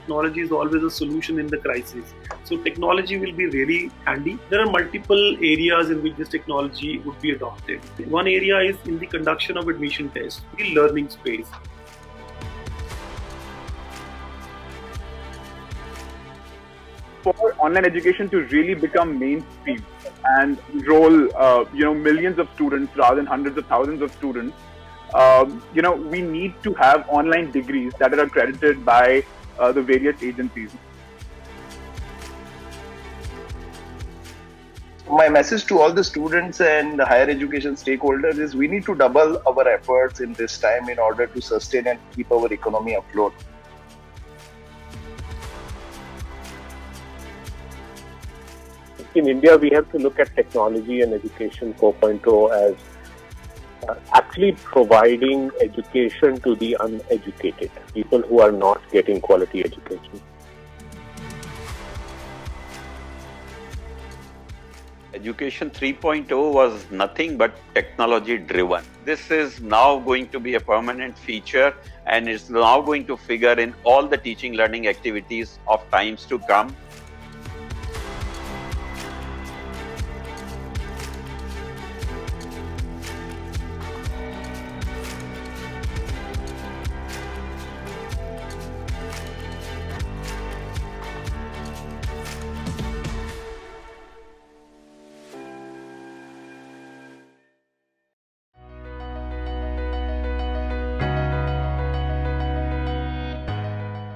technology is always a solution in the crisis. So technology will be really handy. There are multiple areas in which this technology would be adopted. One area is in the conduction of admission tests, the learning space. For online education to really become mainstream and enroll, millions of students rather than hundreds of thousands of students, we need to have online degrees that are accredited by the various agencies. My message to all the students and the higher education stakeholders is we need to double our efforts in this time in order to sustain and keep our economy afloat. In India, we have to look at technology and education 4.0 as actually providing education to the uneducated, people who are not getting quality education. Education 3.0 was nothing but technology driven. This is now going to be a permanent feature and is now going to figure in all the teaching learning activities of times to come.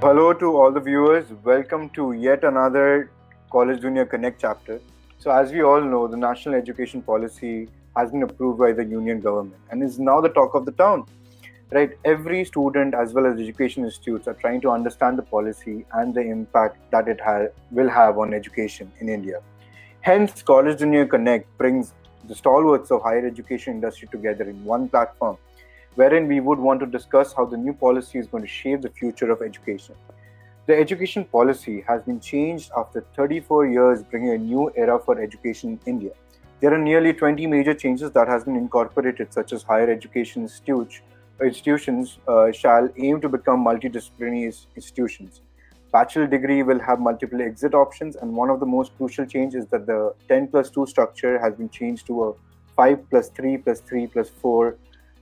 Hello to all the viewers. Welcome to yet another Collegedunia Connect chapter. So as we all know, the national education policy has been approved by the union government and is now the talk of the town. Right? Every student as well as education institutes are trying to understand the policy and the impact that it will have on education in India. Hence, Collegedunia Connect brings the stalwarts of higher education industry together in one platform, wherein we would want to discuss how the new policy is going to shape the future of education. The education policy has been changed after 34 years, bringing a new era for education in India. There are nearly 20 major changes that has been incorporated, such as higher education institutions shall aim to become multidisciplinary institutions. Bachelor degree will have multiple exit options, and one of the most crucial changes is that the 10+2 structure has been changed to a 5+3+3+4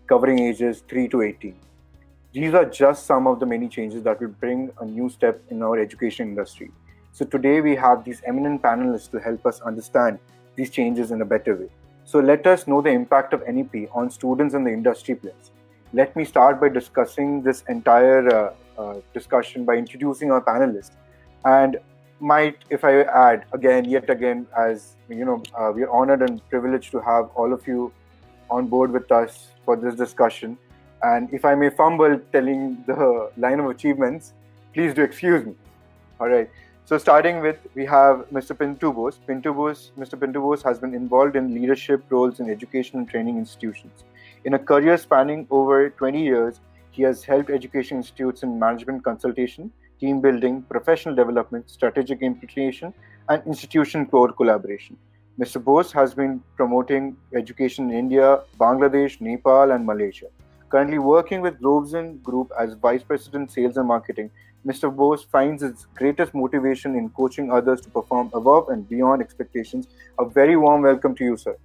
covering ages 3 to 18. These are just some of the many changes that will bring a new step in our education industry. So today we have these eminent panelists to help us understand these changes in a better way. So let us know the impact of NEP on students and the industry players. Let me start by discussing this entire discussion by introducing our panelists. And if I add yet again, as we are honored and privileged to have all of you on board with us for this discussion. And if I may fumble telling the line of achievements, please do excuse me. All right. So starting with, we have Mr. Pintu Bose. Mr. Pintu Bose has been involved in leadership roles in education and training institutions. In a career spanning over 20 years, he has helped education institutes in management consultation, team building, professional development, strategic implementation, and institution core collaboration. Mr. Bose has been promoting education in India, Bangladesh, Nepal, and Malaysia. Currently working with Globsyn Group as Vice President Sales and Marketing, Mr. Bose finds his greatest motivation in coaching others to perform above and beyond expectations. A very warm welcome to you, sir.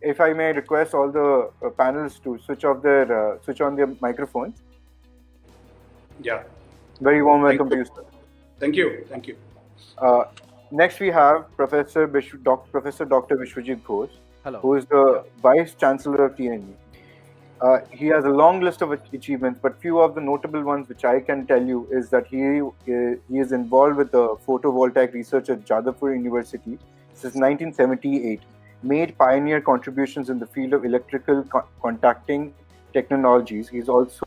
If I may request all the panelists to switch on their microphones. Yeah. Very warm welcome to you, sir. Thank you. Next, we have Professor Dr. Biswajit Ghosh, Hello. who is the Vice-Chancellor of TNE. He has a long list of achievements, but few of the notable ones which I can tell you is that he is involved with the photovoltaic research at Jadavpur University since 1978, made pioneer contributions in the field of electrical contacting technologies. He's also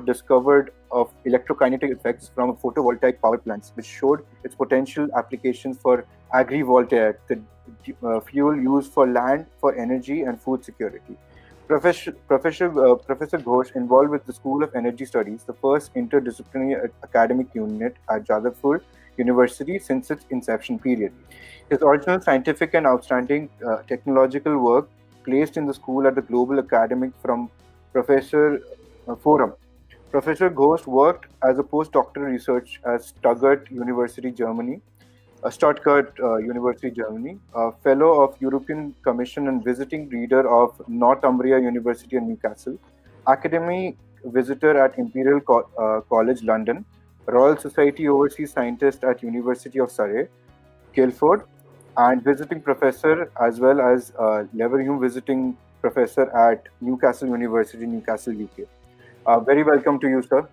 discovered of electrokinetic effects from photovoltaic power plants, which showed its potential applications for agrivoltaic, the fuel used for land, for energy and food security. Professor Ghosh involved with the School of Energy Studies, the first interdisciplinary academic unit at Jadavpur University since its inception period. His original scientific and outstanding technological work placed in the school at the Global Academic from Professor Professor Ghosh worked as a postdoctoral research at Stuttgart University, Germany, a fellow of European Commission and visiting reader of Northumbria University and Newcastle, academic visitor at Imperial College London, Royal Society Overseas Scientist at University of Surrey, Guildford, and visiting professor as well as Leverhulme visiting professor at Newcastle University, Newcastle, UK. Very welcome to you, sir.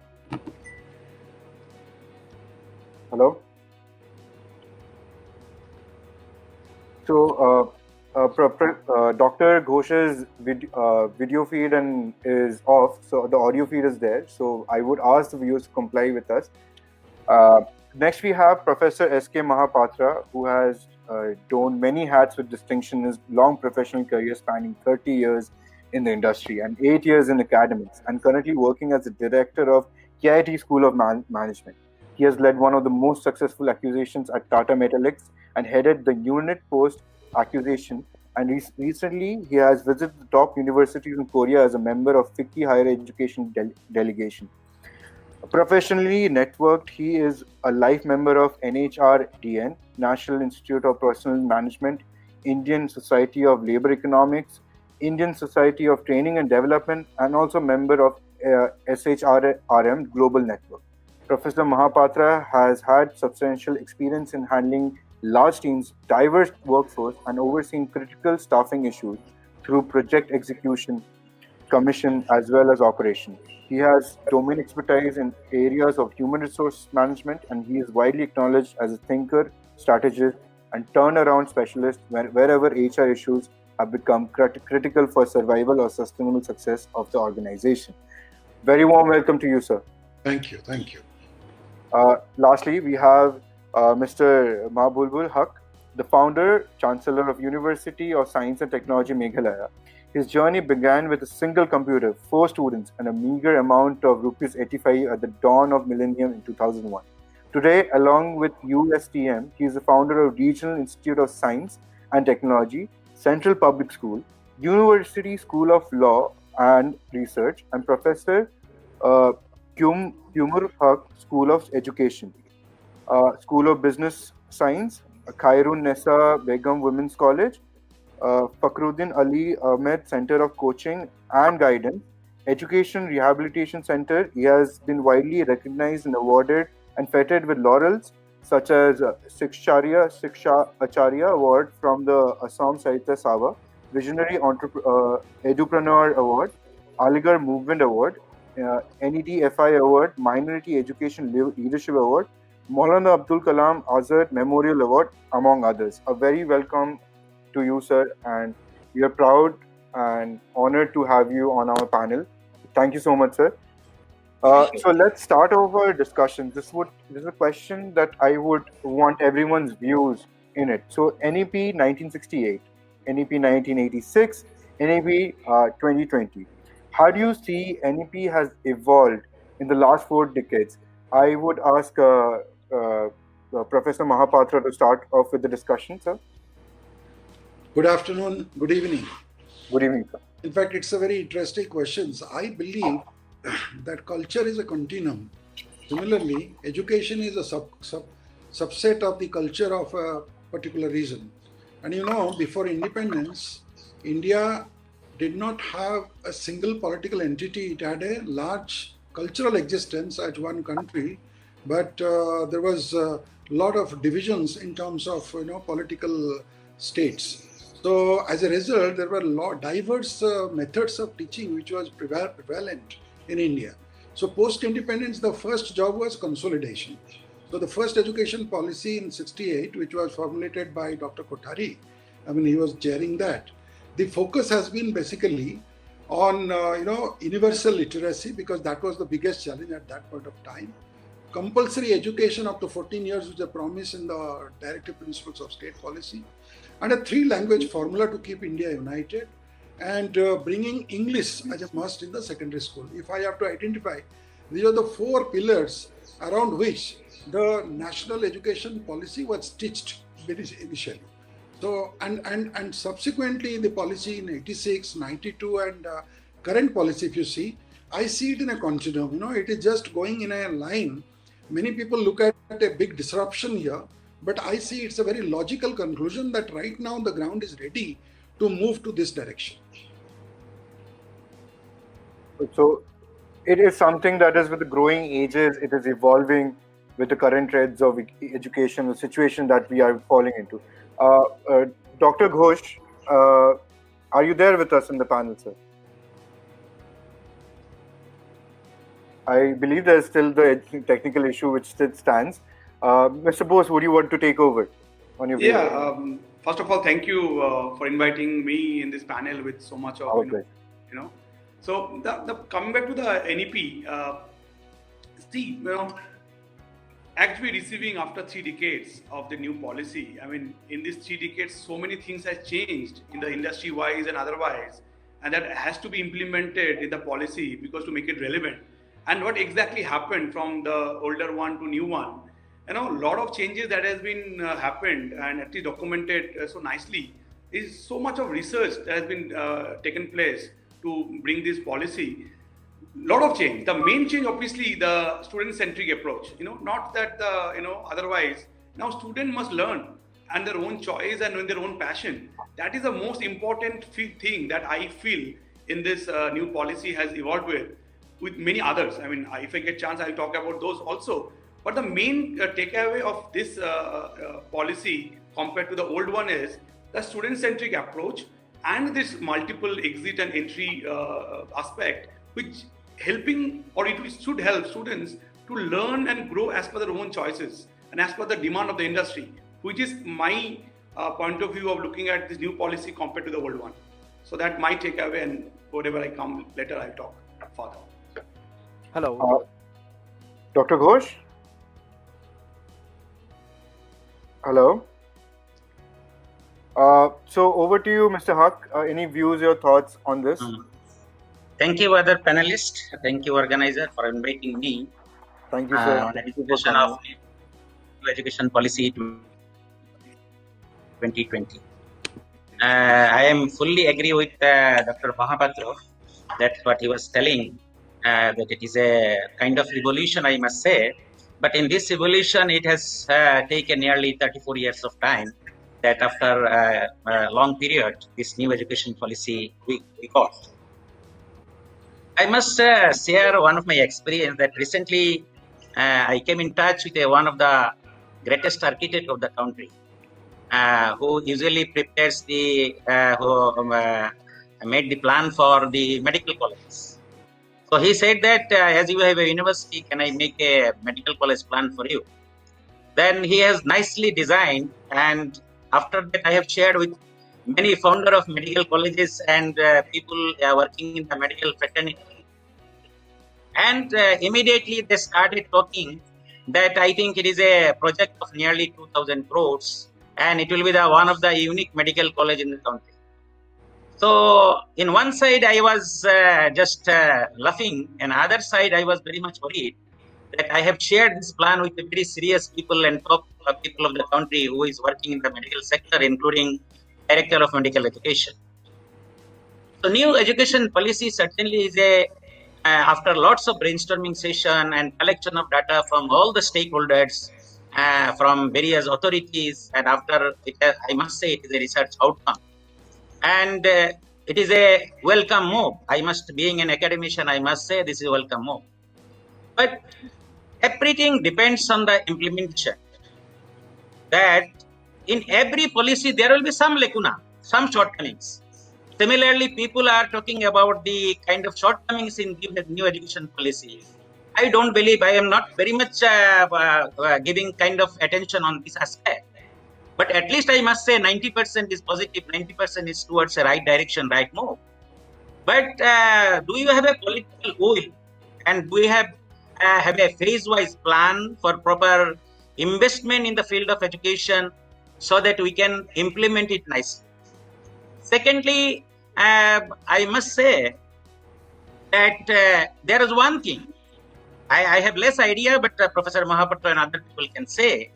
Hello. So, Dr. Ghosh's video feed is off, so the audio feed is there. So, I would ask the viewers to comply with us. Next, we have Professor S.K. Mahapatra, who has donned many hats with distinction in his long professional career spanning 30 years in the industry and 8 years in academics, and currently working as the director of KIIT School of Management. He has led one of the most successful acquisitions at Tata Metallics and headed the unit post-acquisition. And recently, he has visited the top universities in Korea as a member of FICCI Higher Education Delegation. Professionally networked, he is a life member of NHRDN, National Institute of Personnel Management, Indian Society of Labor Economics, Indian Society of Training and Development, and also member of SHRM Global Network. Professor Mahapatra has had substantial experience in handling large teams, diverse workforce, and overseeing critical staffing issues through project execution, commission, as well as operation. He has domain expertise in areas of human resource management, and he is widely acknowledged as a thinker, strategist, and turnaround specialist wherever HR issues have become critical for survival or sustainable success of the organization. Very warm welcome to you, sir. Thank you. Thank you. Lastly, we have Mr. Mahbubul, Hoque, the founder, Chancellor of University of Science and Technology, Meghalaya. His journey began with a single computer, 4 students, and a meager amount of rupees 85 at the dawn of millennium in 2001. Today, along with USTM, he is the founder of Regional Institute of Science and Technology, Central Public School, University School of Law and Research, and Professor Kumar Hoque School of Education, School of Business Science, Khairun Nessa Begum Women's College, Fakhruddin Ali Ahmed Center of Coaching and Guidance, Education Rehabilitation Center. He has been widely recognized and awarded and feted with laurels such as Shiksha Acharya Award from the Assam Sahitya Sabha, Visionary Edupreneur Award, Aligarh Movement Award, NET-FI Award, Minority Education Leadership Award, Maulana Abdul Kalam Azad Memorial Award, among others. A very welcome to you, sir, and we are proud and honored to have you on our panel. Thank you so much, sir. So let's start our discussion. This is a question that I would want everyone's views in it. So NEP 1968, NEP 1986, NEP 2020. How do you see NEP has evolved in the last 4 decades? I would ask Professor Mahapatra to start off with the discussion, sir. Good afternoon, good evening. Good evening, sir. In fact, it's a very interesting question. I believe that culture is a continuum. Similarly, education is a subset of the culture of a particular region. And you know, before independence, India did not have a single political entity. It had a large cultural existence as one country, but there was a lot of divisions in terms of political states. So as a result, there were diverse methods of teaching which was prevalent in India. So post-independence, the first job was consolidation. So the first education policy in 68, which was formulated by Dr. Kothari, he was chairing that. The focus has been basically on universal literacy, because that was the biggest challenge at that point of time. Compulsory education up to 14 years was a promise in the directive principles of state policy, and a 3-language formula to keep India united, and bringing English as a must in the secondary school. If I have to identify, these are the 4 pillars around which the national education policy was stitched initially. So, and subsequently the policy in 86, 92 and current policy, if you see, I see it in a continuum. It is just going in a line. Many people look at a big disruption here, but I see it's a very logical conclusion that right now the ground is ready to move to this direction. So it is something that is with the growing ages, it is evolving with the current trends of education, the situation that we are falling into. Dr. Ghosh, are you there with us in the panel, sir? I believe there's still the technical issue which still stands. Mr. Bose, would you want to take over on your view? Yeah. First of all, thank you for inviting me in this panel with so much of So the coming back to the NEP, actually receiving after 3 decades of the new policy. I mean, in these 3 decades, so many things have changed in the industry-wise and otherwise, and that has to be implemented in the policy because to make it relevant. And what exactly happened from the older one to new one? A lot of changes that has been happened and actually documented so nicely. Is so much of research that has been taken place to bring this policy. Lot of change. The main change, obviously, the student-centric approach. Not that otherwise. Now, students must learn and their own choice and in their own passion. That is the most important thing that I feel in this new policy has evolved with many others. I mean, if I get chance, I'll talk about those also. But the main takeaway of this policy compared to the old one is the student-centric approach and this multiple exit and entry aspect, which helping or it should help students to learn and grow as per their own choices and as per the demand of the industry, which is my point of view of looking at this new policy compared to the old one. So that my takeaway, and whatever I come later, I'll talk further. Hello. Dr. Ghosh? Hello. So over to you, Mr. Hoque. Any views, your thoughts on this? Thank you, other panelists. Thank you, organizer, for inviting me. Thank you, sir. On education of new education policy 2020. I am fully agree with Dr. Mahapatra that what he was telling, that it is a kind of revolution, I must say. But in this evolution, it has taken nearly 34 years of time. That after a long period, this new education policy we got. I must share one of my experience that recently I came in touch with one of the greatest architects of the country, who usually prepares the, who made the plan for the medical colleges. So he said that as you have a university, can I make a medical college plan for you? Then he has nicely designed, and after that I have shared with many founder of medical colleges and people working in the medical fraternity. And immediately they started talking that I think it is a project of nearly 2,000 crores and it will be the one of the unique medical college in the country. So in one side I was just laughing, and other side I was very much worried that I have shared this plan with the very serious people and top people of the country who is working in the medical sector, including Director of Medical Education. So new education policy certainly is a, after lots of brainstorming session and collection of data from all the stakeholders, from various authorities, and after it, I must say it is a research outcome. And it is a welcome move. Being an academician, I must say this is a welcome move. But everything depends on the implementation. That in every policy there will be some lacuna, some shortcomings. Similarly, people are talking about the kind of shortcomings in the new education policy. I don't believe, I am not very much giving kind of attention on this aspect. But at least I must say 90% is positive, 90% is towards the right direction, right move. But do you have a political will, and do we have a phase-wise plan for proper investment in the field of education so that we can implement it nicely? Secondly, I must say that there is one thing. I have less idea, but Professor Mahapatra and other people can say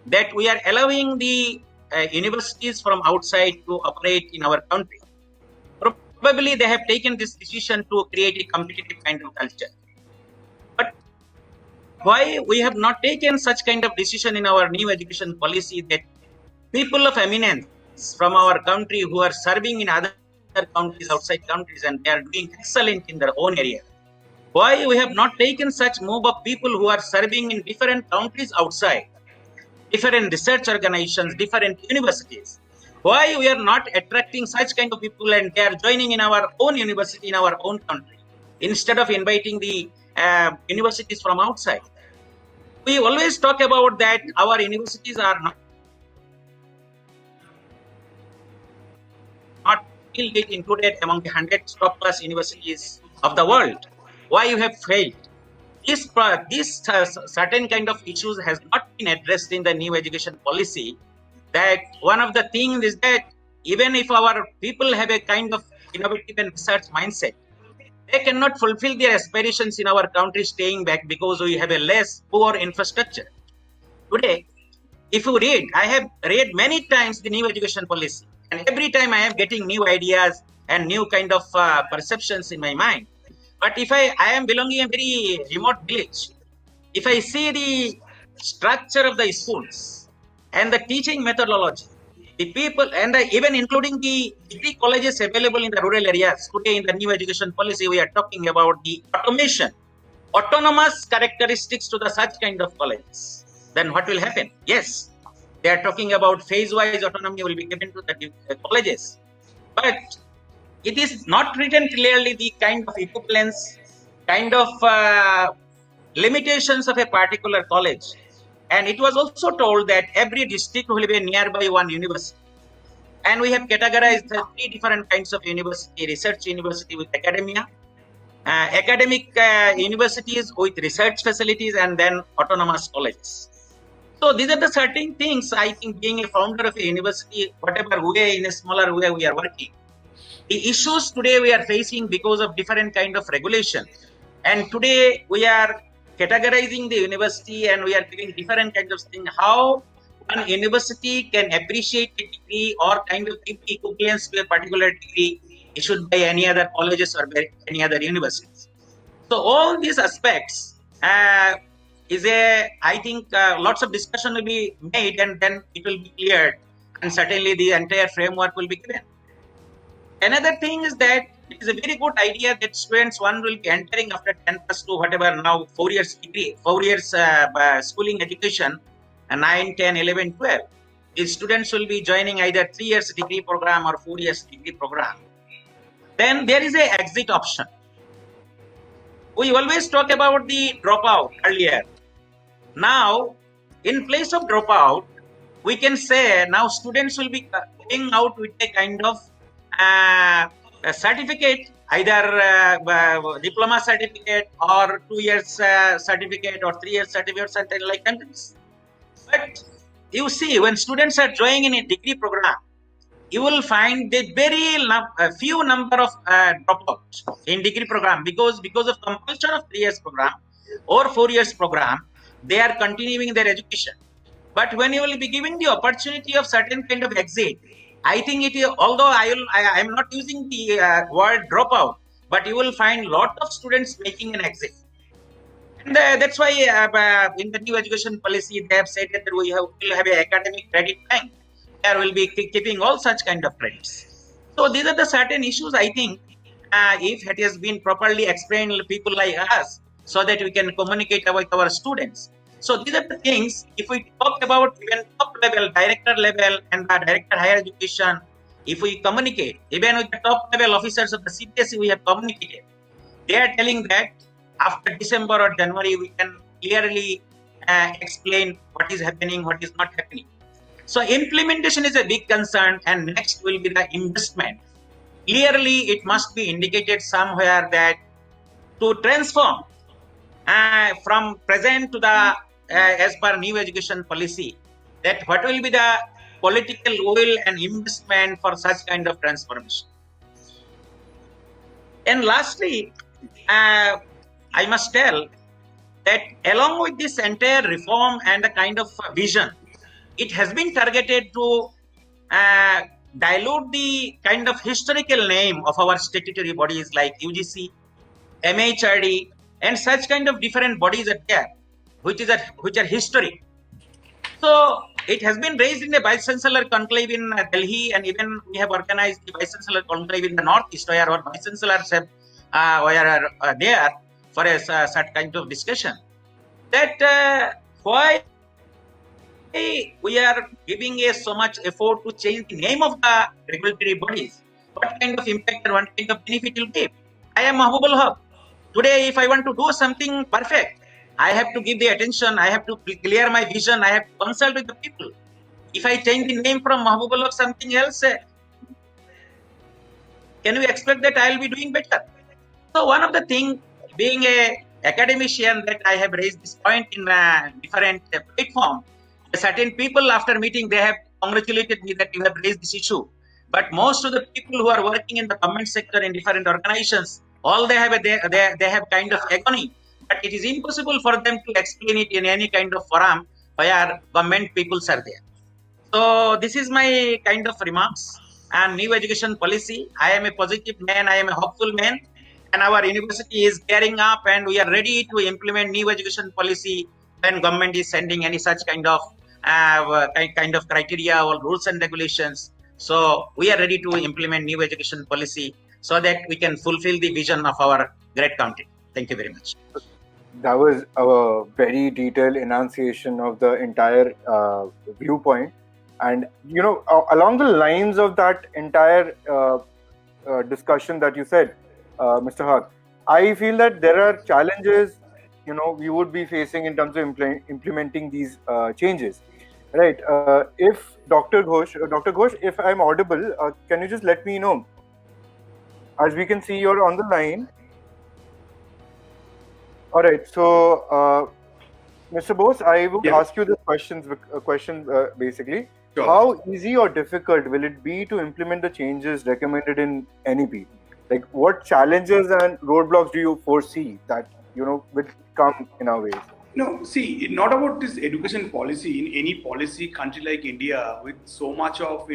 that we are allowing the universities from outside to operate in our country. Probably they have taken this decision to create a competitive kind of culture. But why we have not taken such kind of decision in our new education policy that people of eminence from our country who are serving in other countries, outside countries, and they are doing excellent in their own area. Why we have not taken such move of people who are serving in different countries outside, different research organizations, different universities? Why we are not attracting such kind of people and they are joining in our own university, in our own country, instead of inviting the universities from outside? We always talk about that our universities are not included among the 100 top class universities of the world. Why you have failed? This certain kind of issues has not been addressed in the new education policy. That one of the things is that even if our people have a kind of innovative and research mindset, they cannot fulfill their aspirations in our country staying back because we have a less poor infrastructure. Today, if you read, I have read many times the new education policy, and every time I am getting new ideas and new kind of perceptions in my mind. But if I am belonging a very remote village, if I see the structure of the schools and the teaching methodology, the people, and even including the degree colleges available in the rural areas, today in the new education policy, we are talking about the automation, autonomous characteristics to the such kind of colleges. Then what will happen? Yes, they are talking about phase-wise autonomy will be given to the colleges. But it is not written clearly the kind of equivalence, kind of limitations of a particular college. And it was also told that every district will be nearby one university. And we have categorized 3 different kinds of university: research university with academia, academic universities with research facilities, and then autonomous colleges. So these are the certain things, I think, being a founder of a university, whatever way, in a smaller way we are working. The issues today we are facing because of different kind of regulation. And today we are categorizing the university and we are doing different kinds of things. How one university can appreciate a degree or kind of give equivalence to a particular degree issued by any other colleges or by any other universities. So all these aspects I think lots of discussion will be made and then it will be cleared, and certainly the entire framework will be given. Another thing is that it is a very good idea that students, one will be entering after 10 plus 2, whatever now 4 years degree, 4 years schooling education, 9, 10, 11, 12. These students will be joining either 3 years degree program or 4 years degree program. Then there is a exit option. We always talk about the dropout earlier. Now, in place of dropout, we can say now students will be going out with a kind of a certificate, either diploma certificate or 2 years certificate or 3 years certificate, something like that. But you see, when students are joining in a degree program, you will find the very few number of dropouts in degree program because of compulsion of 3 years program or 4 years program, they are continuing their education. But when you will be given the opportunity of certain kind of exit, I think it is, although I am not using the word dropout, but you will find lot of students making an exit. And that's why in the new education policy, they have said that we will have an academic credit bank. There will be keeping all such kind of credits. So these are the certain issues, I think, if it has been properly explained to people like us, so that we can communicate with our students. So these are the things, if we talk about even top level, director level and the director higher education, if we communicate, even with the top level officers of the CBSE, we have communicated. They are telling that after December or January, we can clearly explain what is happening, what is not happening. So implementation is a big concern, and next will be the investment. Clearly, it must be indicated somewhere that to transform from present to the as per new education policy, that what will be the political will and investment for such kind of transformation. And lastly, I must tell that along with this entire reform and the kind of vision, it has been targeted to dilute the kind of historical name of our statutory bodies like UGC, MHRD, and such kind of different bodies are there, which are historic. So it has been raised in a Vice-Chancellor conclave in Delhi, and even we have organized the Vice-Chancellor conclave in the Northeast, where our Vice-Chancellors have were there for a such kind of discussion. That why we are giving so much effort to change the name of the regulatory bodies, what kind of impact and what kind of benefit it will give. I am Mahbubul Hoque. Today, if I want to do something perfect, I have to give the attention, I have to clear my vision, I have to consult with the people. If I change the name from Mahbubul Hoque something else, can we expect that I will be doing better? So one of the things, being a academician, that I have raised this point in different platform. Certain people after meeting, they have congratulated me that you have raised this issue. But most of the people who are working in the government sector in different organizations, all they have kind of agony. But it is impossible for them to explain it in any kind of forum where government peoples are there. So this is my kind of remarks. And new education policy, I am a positive man, I am a hopeful man, and our university is gearing up, and we are ready to implement new education policy when government is sending any such kind of criteria or rules and regulations. So we are ready to implement new education policy so that we can fulfill the vision of our great country. Thank you very much. That was a very detailed enunciation of the entire viewpoint. And, along the lines of that entire discussion that you said, Mr. Hoque, I feel that there are challenges, we would be facing in terms of implementing these changes. Right. If Dr. Ghosh, if I'm audible, can you just let me know? As we can see, you're on the line. All right. So, Mr. Bose, I will ask you this question basically. Sure. How easy or difficult will it be to implement the changes recommended in NEP? Like, what challenges and roadblocks do you foresee that, will come in our ways? No, see, not about this education policy. In any policy country like India, with so much of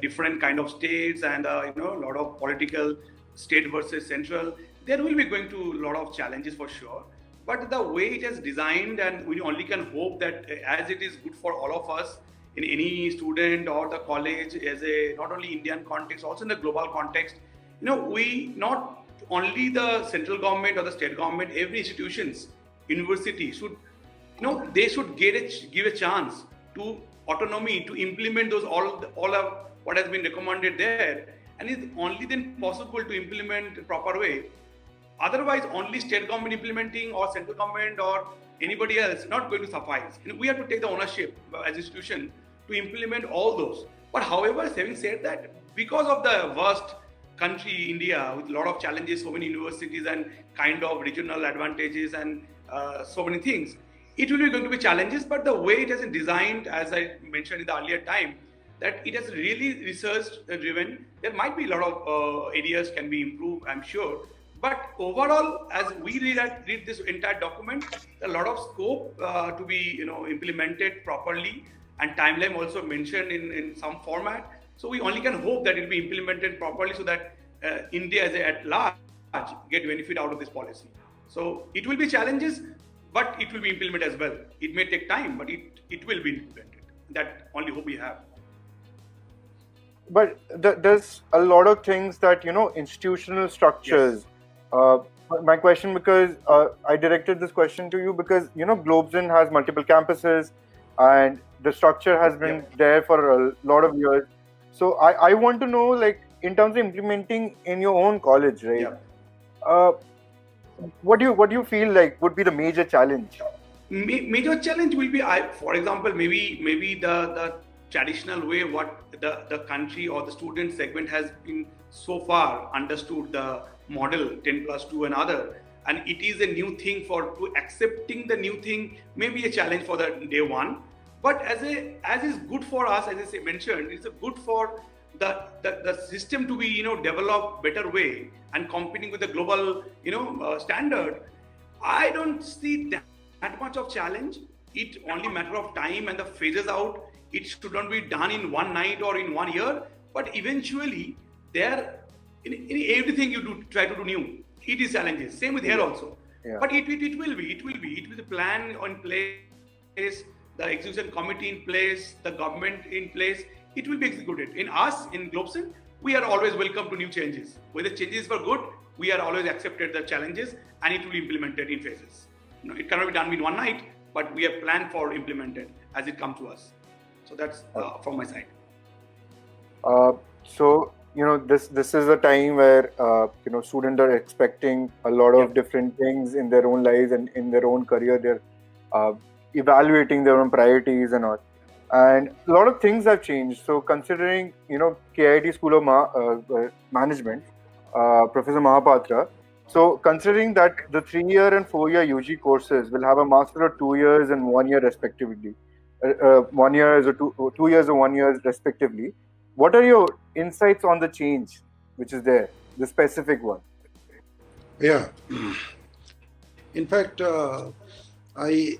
different kind of states and a lot of political state versus central, there will be going to a lot of challenges for sure. But the way it is designed, and we only can hope that as it is good for all of us, in any student or the college, as a not only Indian context, also in the global context, we not only the central government or the state government, every institutions, university should, they should give a chance to autonomy to implement those all of what has been recommended there, and it's only then possible to implement proper way. Otherwise, only state government implementing or central government or anybody else not going to suffice. We have to take the ownership as institution to implement all those. But however, having said that, because of the vast country, India, with a lot of challenges, so many universities and kind of regional advantages and so many things, it will be going to be challenges. But the way it has been designed, as I mentioned in the earlier time, that it has really research driven. There might be a lot of areas can be improved, I'm sure. But overall, as we read this entire document, a lot of scope to be implemented properly, and timeline also mentioned in some format. So we only can hope that it will be implemented properly so that India at large get benefit out of this policy. So it will be challenges, but it will be implemented as well. It may take time, but it will be implemented. That only hope we have. But there's a lot of things that, institutional structures. Yes. My question, because I directed this question to you because, Globsyn has multiple campuses and the structure has been there for a lot of years. So I want to know, like, in terms of implementing in your own college, right? Yeah. What do you feel like would be the major challenge? Major challenge will be, for example, maybe the traditional way what the country or the student segment has been so far understood the model 10+2 and other, and it is a new thing to accepting the new thing may be a challenge for the day one. But as is good for us, as I mentioned, it's a good for the system to be developed better way and competing with the global standard. I don't see that much of challenge. It only matter of time and the phases out. It should not be done in one night or in 1 year, but eventually there, in everything you do, try to do new. It is challenges. Same with here also. Yeah. But it will be the plan in place, the execution committee in place, the government in place. It will be executed. In us, in Globsyn, we are always welcome to new changes. Whether changes were good, we are always accepted the challenges, and it will be implemented in phases. It cannot be done in one night, but we have planned for implemented as it comes to us. So that's from my side. So this is a time where students are expecting a lot of different things in their own lives and in their own career. They're evaluating their own priorities and all, and a lot of things have changed. So considering KIIT School of Management, Professor Mahapatra. So considering that the 3-year and 4-year UG courses will have a master of 2 years and 1 year respectively, 1 year or 2 years or 1 year respectively, what are your insights on the change which is there, the specific one? Yeah. In fact, I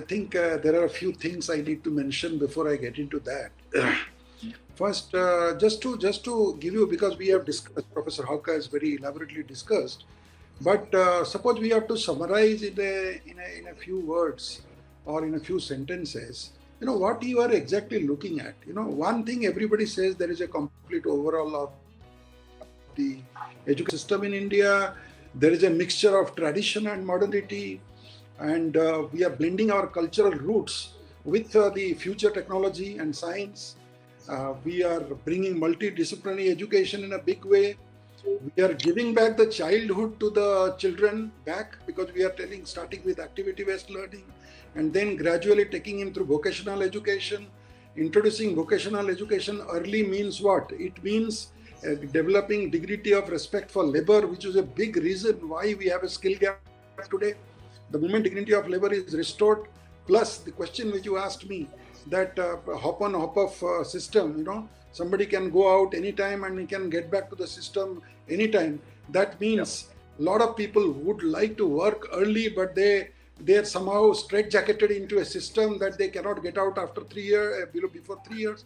think there are a few things I need to mention before I get into that. First, just to give you, because we have discussed, Professor Hoque has very elaborately discussed, but suppose we have to summarize in a few words or in a few sentences, what you are exactly looking at. One thing everybody says, there is a complete overhaul of the education system in India. There is a mixture of tradition and modernity, and we are blending our cultural roots with the future technology and science. We are bringing multidisciplinary education in a big way. We are giving back the childhood to the children back, because we are starting with activity-based learning and then gradually taking him through vocational education. Introducing vocational education early means what? It means developing dignity of respect for labor, which is a big reason why we have a skill gap today. The moment dignity of labor is restored, plus the question which you asked me, that hop on hop off system, somebody can go out anytime and he can get back to the system anytime. That means a lot of people would like to work early, but they are somehow straitjacketed into a system that they cannot get out after 3 years, before 3 years.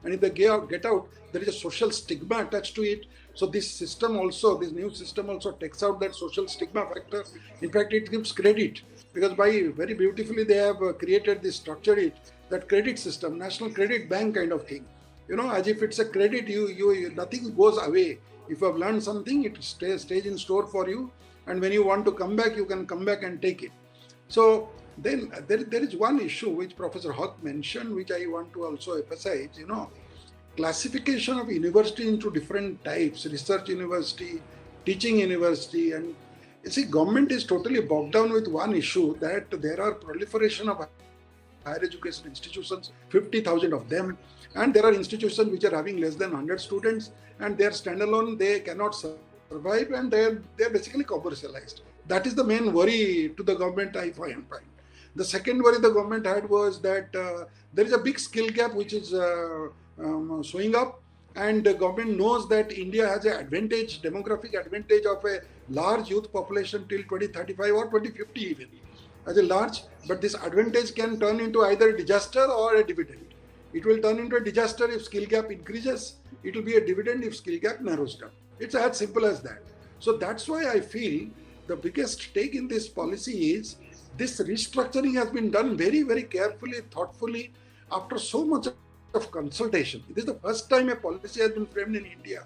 And if they get out, there is a social stigma attached to it. So this new system also takes out that social stigma factor. In fact, it gives credit, because very beautifully they have created this, structured it, that credit system, national credit bank kind of thing. As if it's a credit, nothing goes away. If you have learned something, it stays in store for you. And when you want to come back, you can come back and take it. So then there is one issue which Professor Hoque mentioned, which I want to also emphasize, classification of university into different types, research university, teaching university. And you see, government is totally bogged down with one issue, that there are proliferation of higher education institutions, 50,000 of them, and there are institutions which are having less than 100 students, and they are standalone, they cannot survive, and they are basically commercialized. That is the main worry to the government, I find. The second worry the government had was that there is a big skill gap which is showing up, and the government knows that India has an advantage, demographic advantage of a large youth population till 2035 or 2050 even, as a large, but this advantage can turn into either a disaster or a dividend. It will turn into a disaster if skill gap increases. It will be a dividend if skill gap narrows down. It's as simple as that. So that's why I feel the biggest take in this policy is this restructuring has been done very, very carefully, thoughtfully, after so much of consultation. This is the first time a policy has been framed in India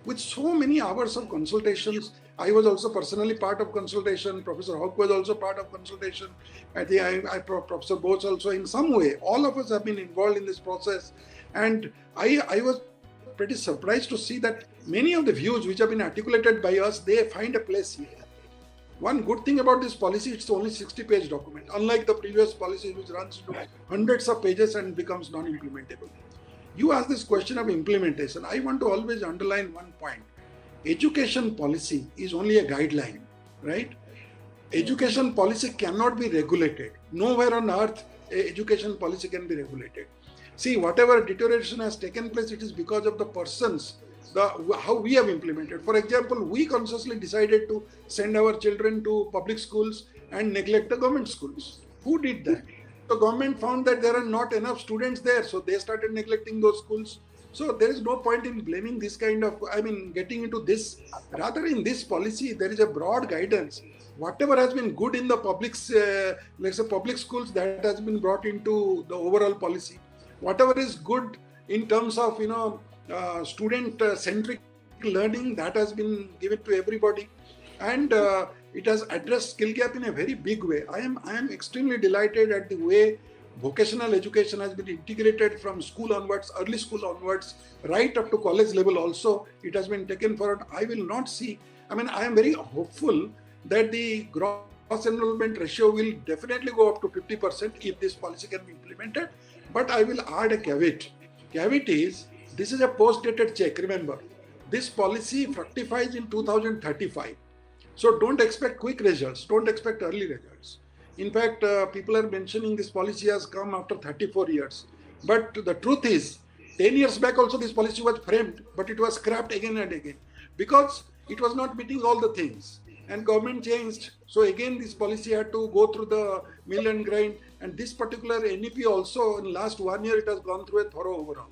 with so many hours of consultations. I was also personally part of consultation. Professor Hoque was also part of consultation. I think Professor Bose also, in some way. All of us have been involved in this process. And I was pretty surprised to see that many of the views which have been articulated by us, they find a place here. One good thing about this policy, it's only 60-page document, unlike the previous policy which runs into hundreds of pages and becomes non-implementable. You asked this question of implementation. I want to always underline one point. Education policy is only a guideline, right? Education policy cannot be regulated. Nowhere on earth education policy can be regulated. See, whatever deterioration has taken place, it is because of the persons, how we have implemented. For example, we consciously decided to send our children to public schools and neglect the government schools. Who did that? The government found that there are not enough students there, so they started neglecting those schools. So there is no point in blaming this kind of, getting into this. Rather, in this policy, there is a broad guidance. Whatever has been good in the public schools, that has been brought into the overall policy. Whatever is good in terms of, student-centric learning, that has been given to everybody. And it has addressed skill gap in a very big way. I am extremely delighted at the way vocational education has been integrated from school onwards, early school onwards, right up to college level also. It has been taken forward. I will not see, I am very hopeful that the gross enrollment ratio will definitely go up to 50% if this policy can be implemented. But I will add a caveat. Caveat is, this is a post-dated check, remember. This policy fructifies in 2035. So don't expect quick results, don't expect early results. In fact, people are mentioning this policy has come after 34 years. But the truth is, 10 years back also this policy was framed, but it was scrapped again and again because it was not meeting all the things. And government changed. So again, this policy had to go through the mill and grind. And this particular NEP also, in last 1 year, it has gone through a thorough overhaul.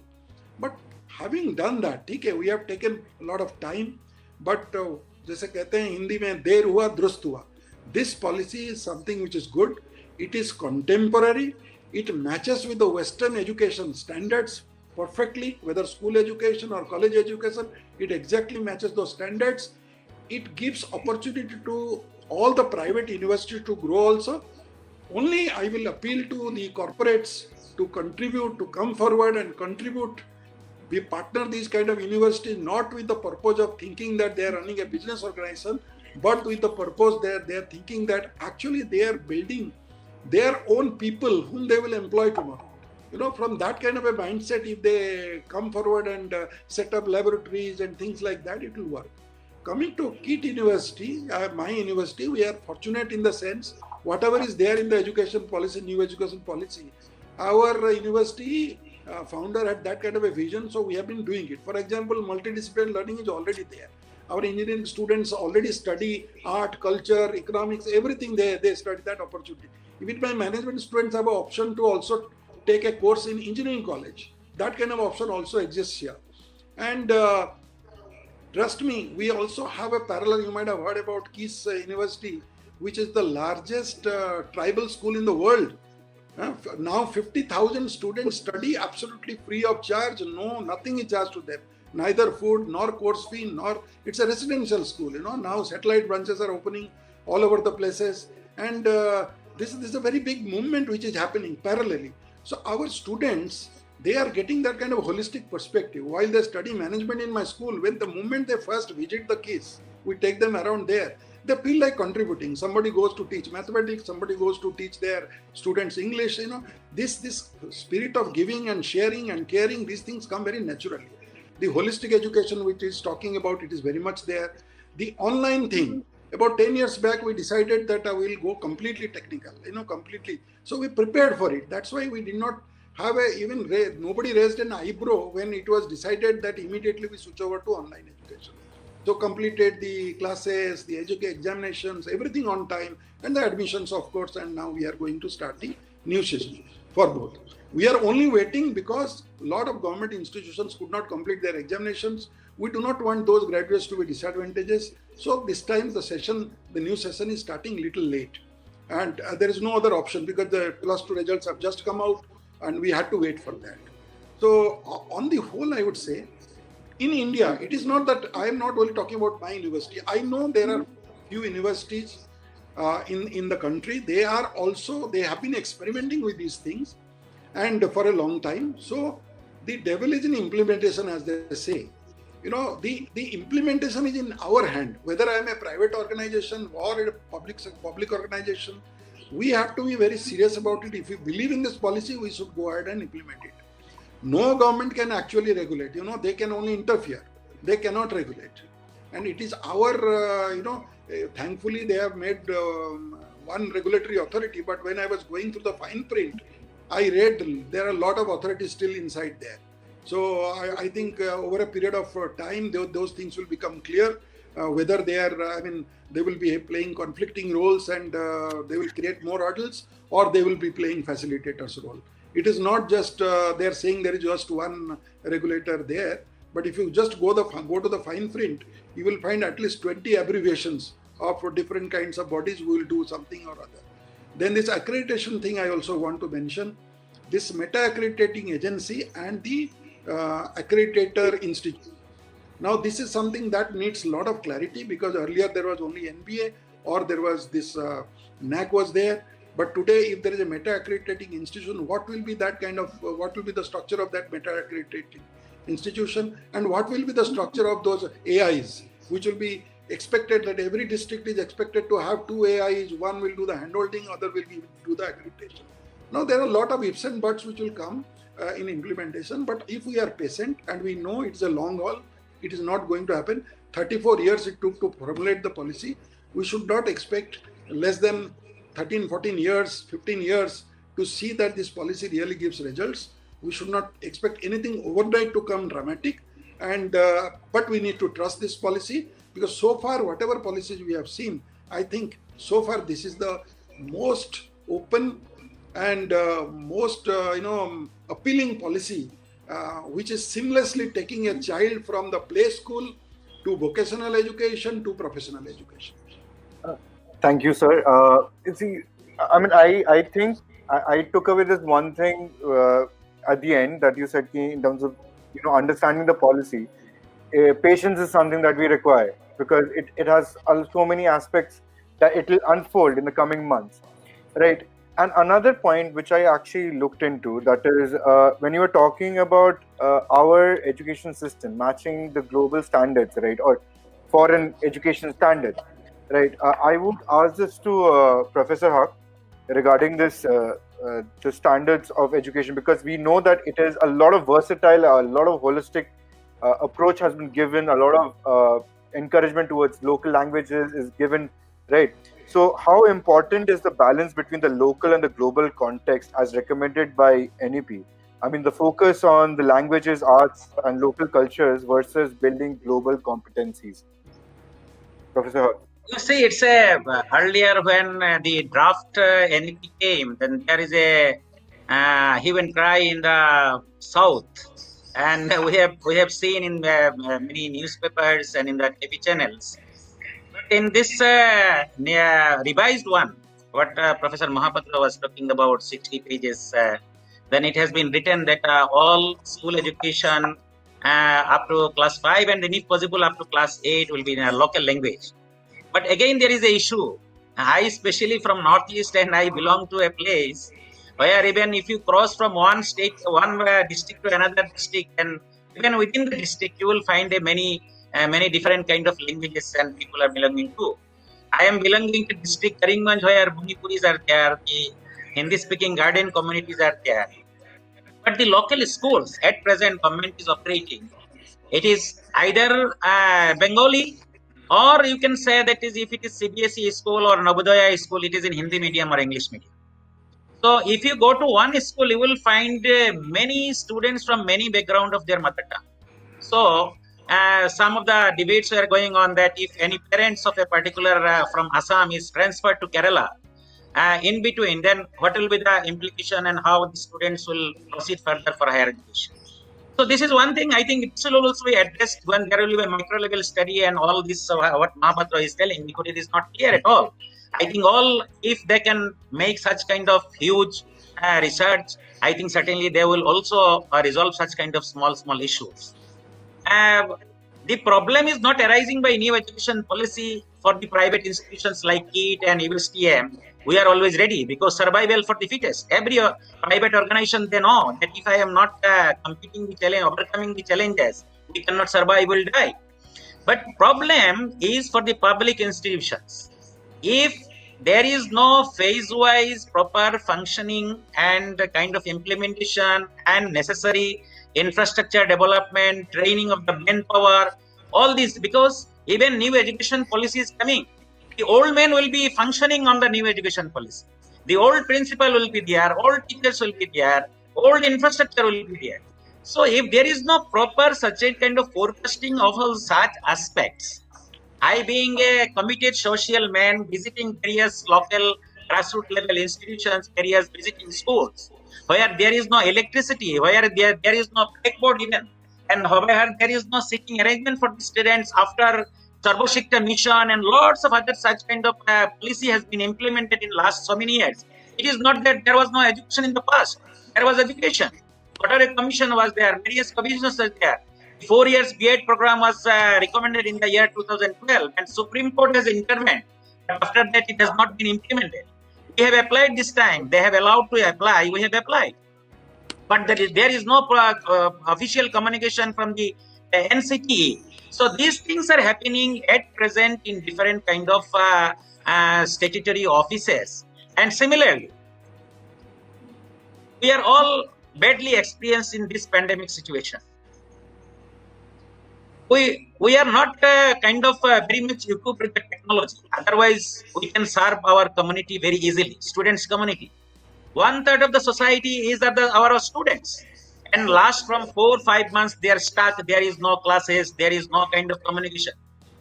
But having done that, okay, we have taken a lot of time. But जैसे कहते हैं हिंदी में देर हुआ दुरुस्त हुआ. This policy is something which is good. It is contemporary. It matches with the Western education standards perfectly, whether school education or college education. It exactly matches those standards. It gives opportunity to all the private universities to grow also. Only I will appeal to the corporates to contribute, to come forward and contribute. We partner these kind of universities not with the purpose of thinking that they are running a business organization, but with the purpose that they are thinking that actually they are building their own people whom they will employ tomorrow. From that kind of a mindset, if they come forward and set up laboratories and things like that, it will work. Coming to KIIT University, my university, we are fortunate in the sense, whatever is there in the education policy, new education policy, our university founder had that kind of a vision, so we have been doing it. For example, multidisciplinary learning is already there. Our engineering students already study art, culture, economics, everything they study that opportunity. Even my management students have an option to also take a course in engineering college. That kind of option also exists here. And trust me, we also have a parallel. You might have heard about KIIT University, which is the largest tribal school in the world. Now 50,000 students study absolutely free of charge. No, nothing is charged to them. Neither food, nor course fee, nor it's a residential school. Now satellite branches are opening all over the places. And this is a very big movement which is happening parallelly. So our students, they are getting that kind of holistic perspective. While they study management in my school, when the moment they first visit the KIIT, we take them around there. They feel like contributing. Somebody goes to teach mathematics, somebody goes to teach their students English. This spirit of giving and sharing and caring, these things come very naturally. The holistic education which is talking about, it is very much there. The online thing, about 10 years back, we decided that I will go completely technical, completely. So we prepared for it. That's why we did not have nobody raised an eyebrow when it was decided that immediately we switch over to online education. So completed the classes, the examinations, everything on time, and the admissions, of course, and now we are going to start the new session for both. We are only waiting because a lot of government institutions could not complete their examinations. We do not want those graduates to be disadvantaged. So this time the new session is starting little late. And there is no other option because the plus 2 results have just come out and we had to wait for that. So on the whole, I would say, in India, it is not that I am not only talking about my university. I know there are few universities in the country. They have been experimenting with these things and for a long time. So the devil is in implementation, as they say. The implementation is in our hand. Whether I am a private organization or a public organization, we have to be very serious about it. If we believe in this policy, we should go ahead and implement it. No government can actually regulate. They can only interfere. They cannot regulate. And it is our, thankfully they have made one regulatory authority. But when I was going through the fine print, I read there are a lot of authorities still inside there. So I think over a period of time, those things will become clear. whether they are, they will be playing conflicting roles and they will create more hurdles, or they will be playing facilitators role. It is not just they are saying there is just one regulator there, but if you just go to the fine print, you will find at least 20 abbreviations of different kinds of bodies who will do something or other. Then this accreditation thing I also want to mention. This meta-accrediting agency and the accreditator institute. Now this is something that needs a lot of clarity, because earlier there was only NBA or there was this NAC was there. But today, if there is a meta-accrediting institution, what will be the structure of that meta-accrediting institution, and what will be the structure of those AIs, which will be expected that every district is expected to have 2 AIs, one will do the handholding, other will do the accreditation. Now there are a lot of ifs and buts which will come in implementation, but if we are patient and we know it's a long haul, it is not going to happen. 34 years it took to formulate the policy. We should not expect less than 13, 14 years, 15 years to see that this policy really gives results. We should not expect anything overnight to come dramatic, and but we need to trust this policy, because so far whatever policies we have seen, I think so far this is the most open and most appealing policy, which is seamlessly taking a child from the play school to vocational education to professional education. Thank you, sir. I think I took away this one thing at the end that you said in terms of understanding the policy. Patience is something that we require, because it has so many aspects that it will unfold in the coming months, right? And another point which I actually looked into, that is when you were talking about our education system matching the global standards, right, or foreign education standards, right? I would ask this to Professor Hoque regarding this the standards of education, because we know that it is a lot of versatile, a lot of holistic approach has been given, a lot of encouragement towards local languages is given, right? So how important is the balance between the local and the global context as recommended by NEP? I mean, the focus on the languages, arts, and local cultures versus building global competencies. Professor Hoque. You see, it's earlier when the draft NEP came, then there is a hue and cry in the south, and we have seen in many newspapers and in the TV channels. But in this revised one, what Professor Mahapatra was talking about, 60 pages, then it has been written that all school education up to class 5 and then if possible up to class 8 will be in a local language. But again, there is an issue. I, especially from Northeast, and I belong to a place where even if you cross from one state, one district to another district, and even within the district, you will find many different kind of languages and people are belonging to. I am belonging to district Karimganj, where Manipuris are there, the Hindi-speaking Garden communities are there. But the local schools at present government is operating. It is either Bengali, or you can say that if it is CBSE school or Navodaya school, it is in Hindi medium or English medium. So if you go to one school, you will find many students from many background of their mother tongue. So some of the debates were going on that if any parents of a particular from Assam is transferred to Kerala, in between, then what will be the implication and how the students will proceed further for higher education. So this is one thing I think it will also be addressed when there will be a micro level study and all this what Mahapatra is telling, because it is not clear at all. I think if they can make such kind of huge research, I think certainly they will also resolve such kind of small issues. The problem is not arising by new education policy for the private institutions like KIIT and USTM. We are always ready, because survival for the fittest. Every private organization, they know that if I am not overcoming the challenges, we cannot survive, will die. But problem is for the public institutions. If there is no phase-wise proper functioning and kind of implementation and necessary infrastructure development, training of the manpower, all this, because even new education policy is coming. The old men will be functioning on the new education policy. The old principal will be there, old teachers will be there, old infrastructure will be there. So if there is no proper such a kind of forecasting of all such aspects, I, being a committed social man, visiting various local grassroots level institutions, various visiting schools, where there is no electricity, where there is no blackboard even, and where there is no seating arrangement for the students after Sarva Shiksha mission and lots of other such kind of policy has been implemented in last so many years. It is not that there was no education in the past. There was education. Whatever commission was there, various commissions were there. 4 years B.Ed program was recommended in the year 2012, and Supreme Court has intervened. But after that, it has not been implemented. We have applied this time. They have allowed to apply. We have applied. But there is no official communication from the NCTE. So these things are happening at present in different kind of statutory offices. And similarly, we are all badly experienced in this pandemic situation. We are not kind of very much equipped with the technology. Otherwise, we can serve our community very easily, students' community. 1/3 of the society is our students. And last from 4-5 months, they are stuck. There is no classes. There is no kind of communication.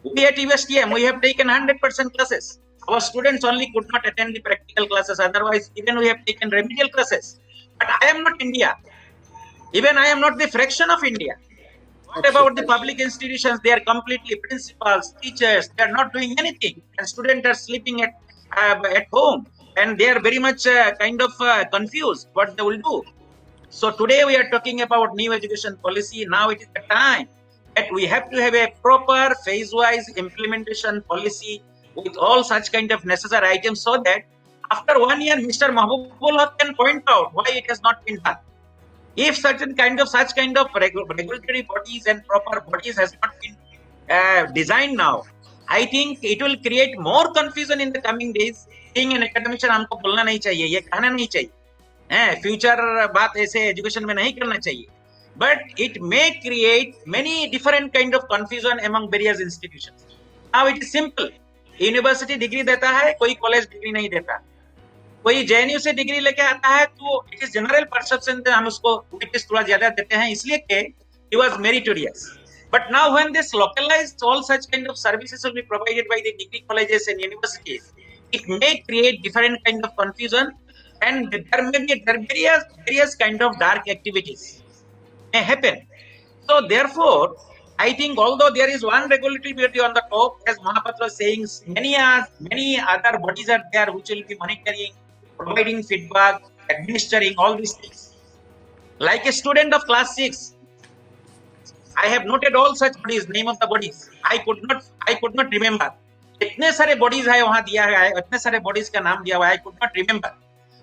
We at USTM, we have taken 100% classes. Our students only could not attend the practical classes. Otherwise, even we have taken remedial classes. But I am not India. Even I am not the fraction of India. What about the public institutions? They are completely principals, teachers. They are not doing anything, and students are sleeping at home, and they are very much kind of confused what they will do. So today we are talking about new education policy. Now it is the time that we have to have a proper phase-wise implementation policy with all such kind of necessary items, so that after 1 year, Mr. Mahbubul can point out why it has not been done. If such kind of regulatory bodies and proper bodies has not been designed now, I think it will create more confusion in the coming days. Being an academician, हमको बोलना नहीं चाहिए, ये कहना नहीं चाहिए, future बात ऐसे education में नहीं करना चाहिए. But it may create many different kind of confusion among various institutions. Now it is simple. University degree देता है, कोई college degree नहीं देता. कोई JNU से डिग्री लेके आता है तो इट इज जनरल परसेप्शन हम उसको वेटेज थोड़ा ज्यादा देते हैं इसलिए कि he was meritorious. But now when this localized all such kind of services will be provided by the degree colleges and universities, it may create different kind of confusion, and there may be various kind of dark activities may happen. So therefore, I think although there is one regulatory body on the top, as Mahapatra was saying, many other bodies are there which will be monitoring, providing feedback, administering all these things. Like a student of class 6, I have noted all such bodies, name of the bodies. I could not remember. इतने सारे bodies है वहाँ दिया है, इतने सारे bodies का नाम दिया हुआ है, I could not remember.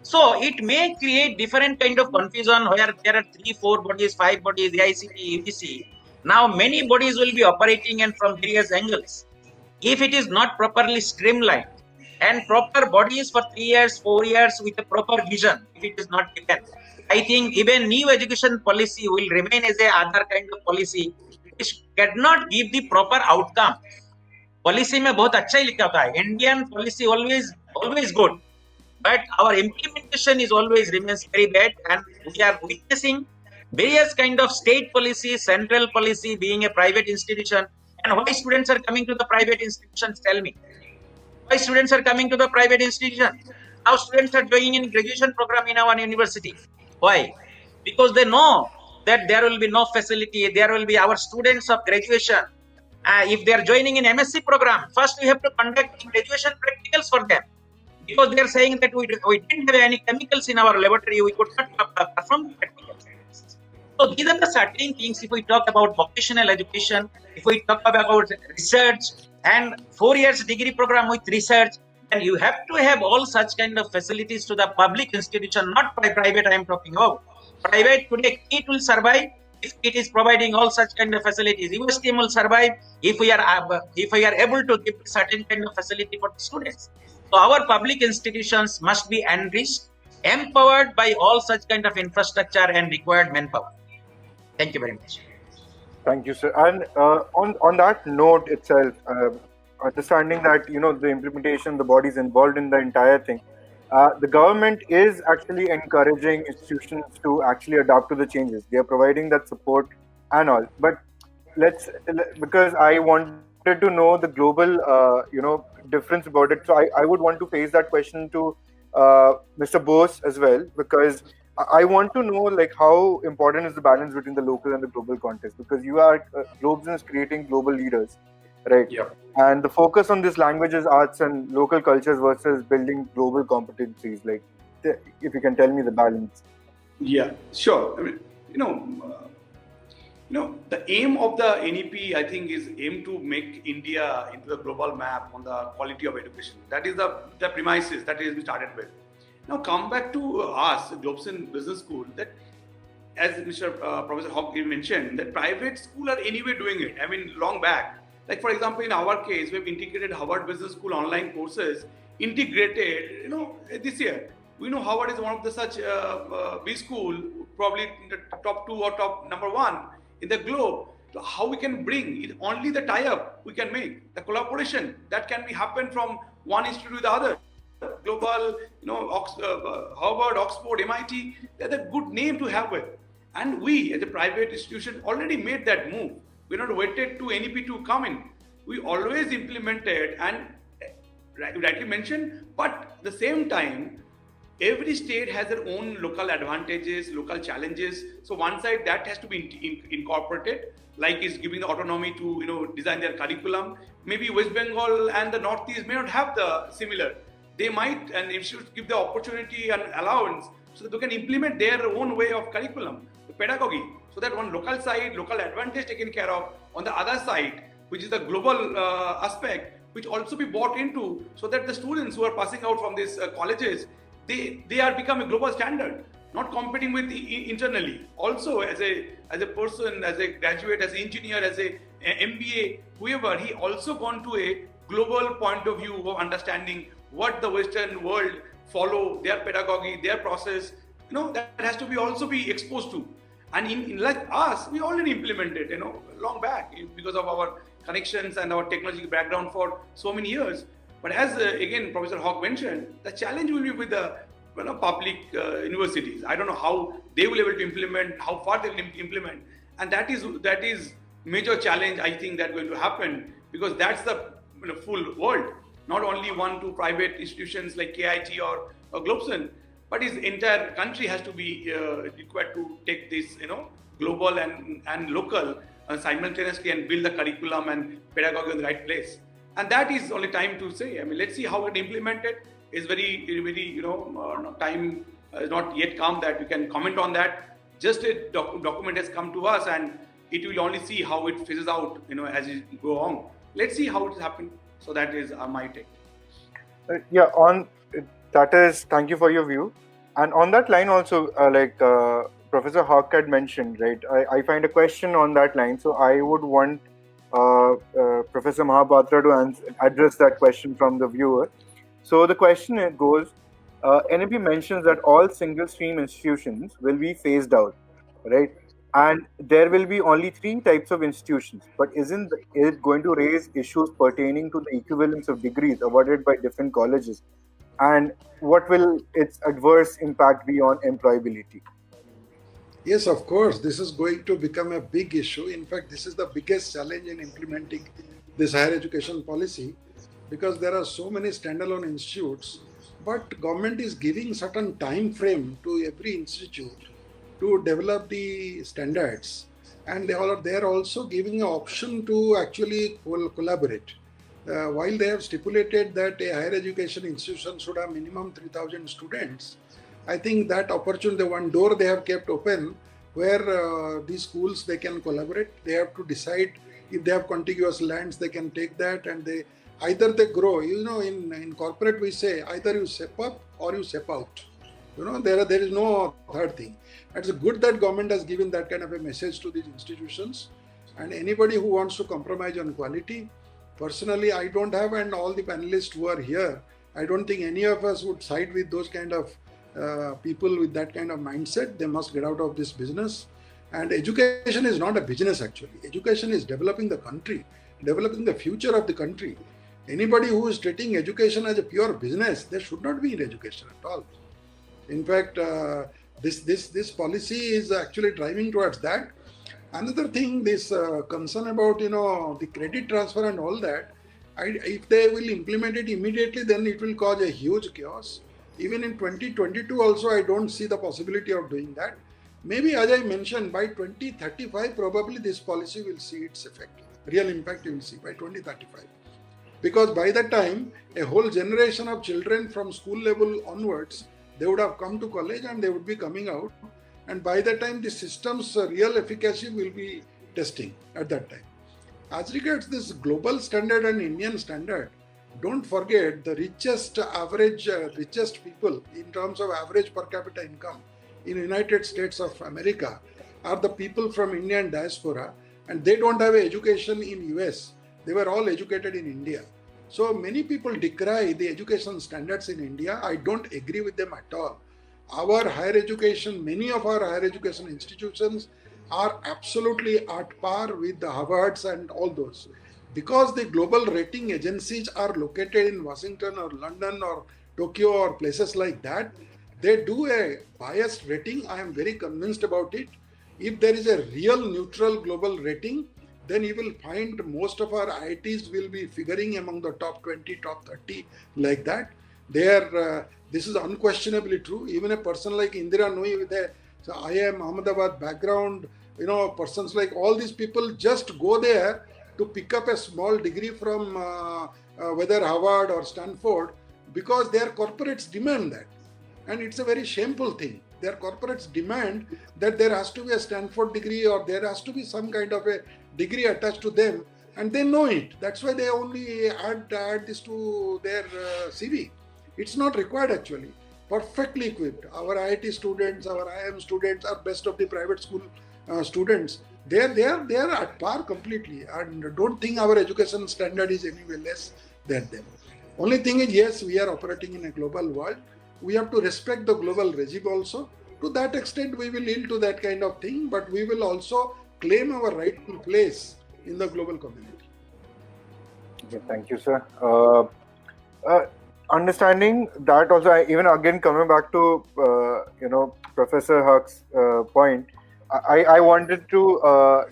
So it may create different kind of confusion where there are 3-4 bodies, 5 bodies, AICT, UGC. Now many bodies will be operating and from various angles. If it is not properly streamlined, and proper bodies for 3 years, 4 years with a proper vision, if it is not given, I think even new education policy will remain as a other kind of policy which cannot give the proper outcome. Policy में बहुत अच्छा ही लिखा होता है. Indian policy always good, but our implementation is always remains very bad, and we are witnessing various kind of state policy, central policy being a private institution. And why students are coming to the private institutions? Tell me. Why students are coming to the private institution? Now students are joining in graduation program in our university. Why? Because they know that there will be no facility. There will be our students of graduation. If they are joining in MSc program, first we have to conduct graduation practicals for them. Because they are saying that we didn't have any chemicals in our laboratory, we could not perform the practicals. So these are the certain things. If we talk about vocational education, if we talk about research and 4 years degree program with research, and you have to have all such kind of facilities to the public institution, not by private I am talking about. Private today, KIIT will survive if it is providing all such kind of facilities. USTM will survive if we are able to give certain kind of facility for the students. So our public institutions must be enriched, empowered by all such kind of infrastructure and required manpower. Thank you very much. Thank you, sir. And on that note itself, understanding that the implementation, the bodies involved in the entire thing, the government is actually encouraging institutions to actually adapt to the changes. They are providing that support and all. But because I want wanted to know the global, difference about it. So I would want to face that question to Mr. Bose as well, because I want to know like how important is the balance between the local and the global context, because you are Globsyn is creating global leaders, right? Yeah. And the focus on this languages, arts, and local cultures versus building global competencies. Like, if you can tell me the balance. Yeah, sure. I mean, the aim of the NEP, I think, is aim to make India into the global map on the quality of education. That is the premises that is we started with. Now come back to us, Globsyn Business School, that as Mr. Professor Hoque mentioned, that private school are anyway doing it. I mean, long back. Like for example, in our case, we've integrated Harvard Business School online courses, integrated, this year. We know Harvard is one of the such B school, probably in the top 2 or top number 1 in the globe. So how we can bring it, only the tie-up we can make, the collaboration that can be happen from one institute to the other. Global, Harvard, Oxford, MIT, they're a good name to have with. And we, as a private institution, already made that move. We not waited to NEP to come in. We always implemented and rightly mentioned, but at the same time, every state has their own local advantages, local challenges. So one side that has to be incorporated, like is giving the autonomy to design their curriculum. Maybe West Bengal and the Northeast may not have the similar. They might, and if you give the opportunity and allowance, so that they can implement their own way of curriculum, the pedagogy, so that one local side, local advantage taken care of. On the other side, which is the global aspect, which also be brought into, so that the students who are passing out from these colleges, they are becoming a global standard, not competing with internally. Also, as a person, as a graduate, as an engineer, as a MBA, whoever, he also gone to a global point of view of understanding what the Western world follow, their pedagogy, their process. That has to be also be exposed to. And in like us, we already implemented, long back because of our connections and our technology background for so many years. But as again Professor Hoque mentioned, the challenge will be with the public universities. I don't know how they will be able to implement, how far they will implement, and that is major challenge. I think that's going to happen, because that's the full world, not only 1-2 private institutions like KIIT or Globsyn, but his entire country has to be required to take this global and local simultaneously and build the curriculum and pedagogy in the right place. And that is only time to say. I mean, let's see how it implemented. Is very, very, time has not yet come that we can comment on that. Just a document has come to us, and it will only see how it phases out, as it go on. Let's see how it happens. So that is my take. Thank you for your view. And on that line also, Professor Hoque had mentioned, right? I find a question on that line. So I would want Professor Mahapatra to address that question from the viewer. So the question goes, NEP mentions that all single stream institutions will be phased out, right? And there will be only 3 types of institutions. But isn't it going to raise issues pertaining to the equivalence of degrees awarded by different colleges? And what will its adverse impact be on employability? Yes, of course, this is going to become a big issue. In fact, this is the biggest challenge in implementing this higher education policy, because there are so many standalone institutes, but government is giving certain time frame to every institute to develop the standards, and they are also giving an option to actually collaborate. While they have stipulated that a higher education institution should have minimum 3,000 students, I think that opportunity, the one door they have kept open, where these schools, they can collaborate. They have to decide if they have contiguous lands, they can take that, and either they grow. In corporate we say either you step up or you step out. There is no third thing. It's good that government has given that kind of a message to these institutions. And anybody who wants to compromise on quality, personally, I don't have, and all the panelists who are here, I don't think any of us would side with those kind of people with that kind of mindset. They must get out of this business. And education is not a business actually. Education is developing the country, developing the future of the country. Anybody who is treating education as a pure business, they should not be in education at all. In fact, this policy is actually driving towards that. Another thing, this concern about the credit transfer and all that, if they will implement it immediately, then it will cause a huge chaos. Even in 2022 also, I don't see the possibility of doing that. Maybe, as I mentioned, by 2035, probably this policy will see its effect. Real impact you will see by 2035. Because by that time, a whole generation of children from school level onwards, they would have come to college and they would be coming out. And by that time, the system's real efficacy will be testing at that time. As regards this global standard and Indian standard, don't forget the richest people in terms of average per capita income in United States of America are the people from Indian diaspora, and they don't have education in US. They were all educated in India. So many people decry the education standards in India. I don't agree with them at all. Our higher education, many of our higher education institutions are absolutely at par with the Harvards and all those. Because the global rating agencies are located in Washington or London or Tokyo or places like that, they do a biased rating. I am very convinced about it. If there is a real neutral global rating, then you will find most of our IITs will be figuring among the top 20, top 30, like that. This is unquestionably true. Even a person like Indira Nooyi with a IIM Ahmedabad background, persons like all these people just go there to pick up a small degree from whether Harvard or Stanford, because their corporates demand that. And it's a very shameful thing. Their corporates demand that there has to be a Stanford degree or there has to be some kind of a degree attached to them, and they know it. That's why they only add this to their CV. It's not required actually. Perfectly equipped. Our IIT students, our IIM students are best of the private school students. They are at par completely, and don't think our education standard is anywhere less than them. Only thing is, yes, we are operating in a global world. We have to respect the global regime also. To that extent, we will yield to that kind of thing, but we will also claim our rightful place in the global community. Okay, thank you, sir. Understanding that also, even again coming back to Professor Hoque's point, I wanted to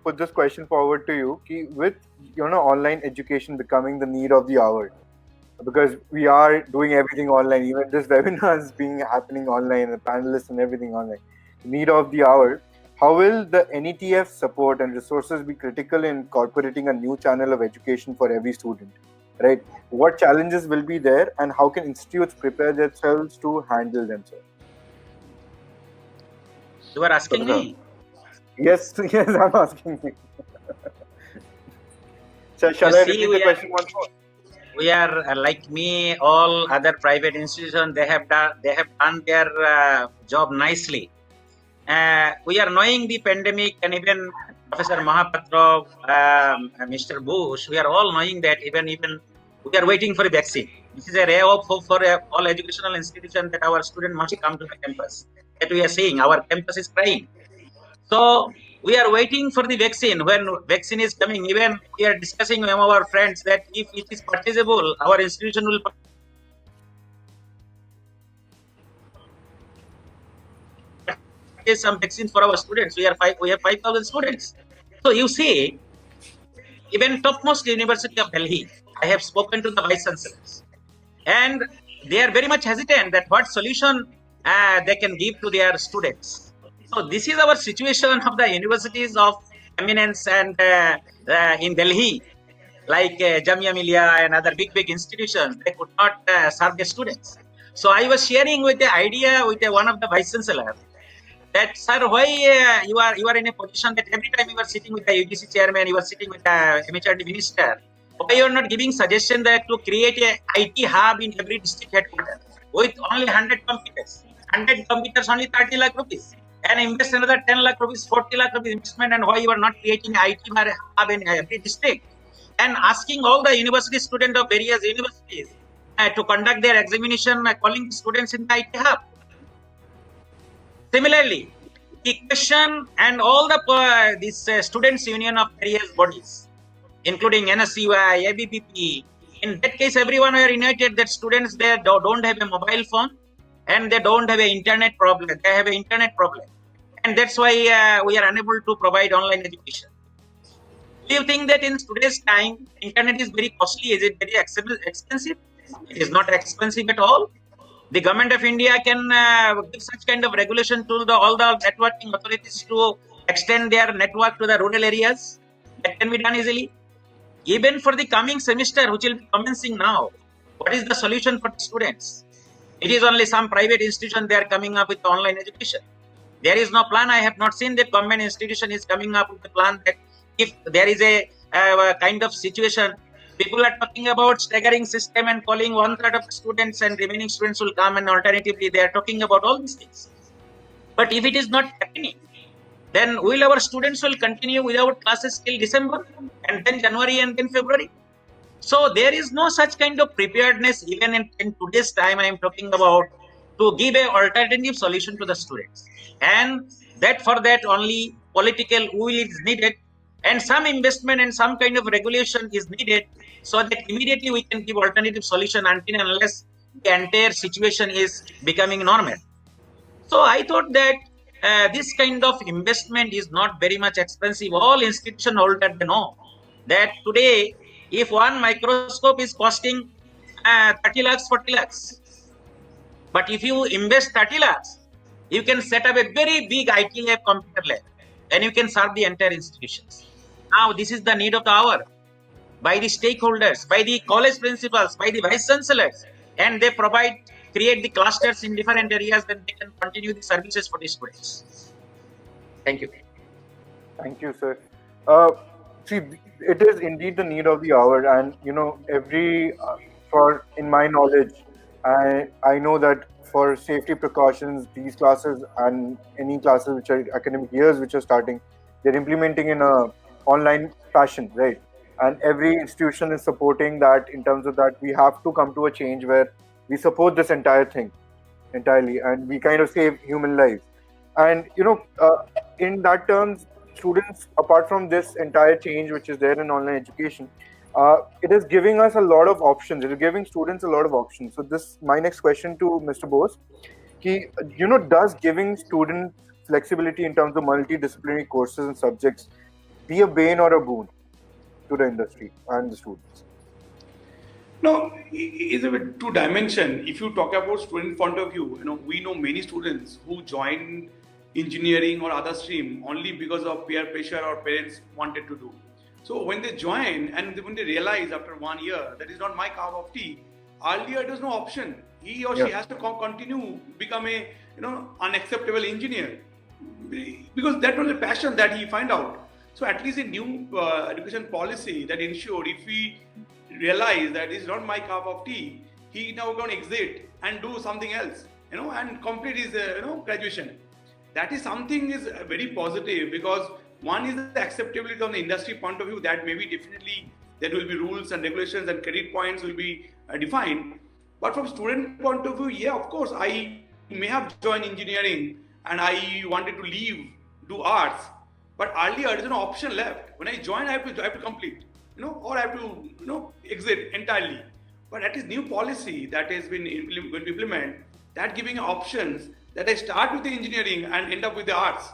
put this question forward to you. With online education becoming the need of the hour, because we are doing everything online, even this webinar is happening online, the panelists and everything online. The need of the hour. How will the NETF support and resources be critical in incorporating a new channel of education for every student? Right? What challenges will be there, and how can institutes prepare themselves to handle themselves? You are asking me? Yes, I'm asking you. Shall I repeat the question once more? We are like me, all other private institutions. They have done their job nicely. We are knowing the pandemic, and even Professor Mahapatra, Mr. Bose, we are all knowing that even we are waiting for a vaccine. This is a ray of hope for all educational institutions that our students must come to the campus. That we are seeing, our campus is crying. So we are waiting for the vaccine. When vaccine is coming, even we are discussing with our friends that if it is purchasable, our institution will purchase some vaccines for our students. We have 5,000 students. So you see, even topmost University of Delhi, I have spoken to the Vice-Chancellors, and they are very much hesitant that what solution they can give to their students. So this is our situation of the universities of eminence and in Delhi, like Jamia Millia and other big institutions. They could not serve the students. So I was sharing with the idea with one of the Vice-Chancellors that, sir, why you are in a position that every time you are sitting with the UGC chairman, you are sitting with the MHRD minister, why you are not giving suggestion that to create a IT hub in every district headquarters with only 100 computers? 100 computers, only 30 lakh rupees. And invest another 10 lakh rupees, 40 lakh rupees investment, and why you are not creating IT hub in every district? And asking all the university students of various universities to conduct their examination, calling the students in the IT hub. Similarly, the question and all the this students union of various bodies, including NSCUI, ABPP, in that case, everyone were united that students they don't have a mobile phone and they don't have an internet problem. They have an internet problem. and that's why we are unable to provide online education. Do you think that in today's time, internet is very costly? Is it very expensive? It is not expensive at all. The government of India can give such kind of regulation to all the networking authorities to extend their network to the rural areas. That can be done easily. Even for the coming semester, which will be commencing now, what is the solution for the students? It is only some private institution they are coming up with online education. There is no plan. I have not seen that government institution is coming up with a plan that if there is a kind of situation, people are talking about staggering system and calling 1/3 of the students and remaining students will come, and alternatively they are talking about all these things. But if it is not happening, then will our students will continue without classes till December and then January and then February? So there is no such kind of preparedness even in today's time. I am talking about to give a alternative solution to the students, and that for that only political will is needed, and some investment and some kind of regulation is needed, so that immediately we can give alternative solution until and unless the entire situation is becoming normal. So I thought that this kind of investment is not very much expensive. All institution holders know that today, if one microscope is costing 30 lakhs, 40 lakhs, but if you invest 30 lakhs, you can set up a very big IT lab, computer lab, and you can serve the entire institutions. Now, this is the need of the hour by the stakeholders, by the college principals, by the vice-chancellors, and they create the clusters in different areas, then they can continue the services for the students. Thank you. Thank you, sir. See, it is indeed the need of the hour, and in my knowledge, I know that for safety precautions, these classes and any classes which are academic years which are starting, they're implementing in a online fashion, right? And every institution is supporting that. In terms of that, we have to come to a change where we support this entire thing entirely, and we kind of save human lives. And in that terms, students, apart from this entire change which is there in online education, it is giving us a lot of options. It is giving students a lot of options. So this, my next question to Mr. Bose, does giving students flexibility in terms of multidisciplinary courses and subjects be a bane or a boon to the industry and the students? No, it's a bit two-dimension. If you talk about student point of view, we know many students who join engineering or other stream only because of peer pressure or parents wanted to do. So when they join and when they realize after 1 year that is not my cup of tea, earlier there was no option. He or she has to continue become a unacceptable engineer because that was a passion that he find out. So at least a new education policy that ensured if we realize that is not my cup of tea, he now going to exit and do something else, and complete his graduation. That is something is very positive because one is the acceptability on the industry point of view that maybe definitely there will be rules and regulations and credit points will be defined. But from student point of view, yeah, of course, I may have joined engineering and I wanted to leave, do arts. But earlier, there is no option left. When I join, I have to complete, or I have to, exit entirely. But at least new policy that has been going to implement, that giving options that I start with the engineering and end up with the arts.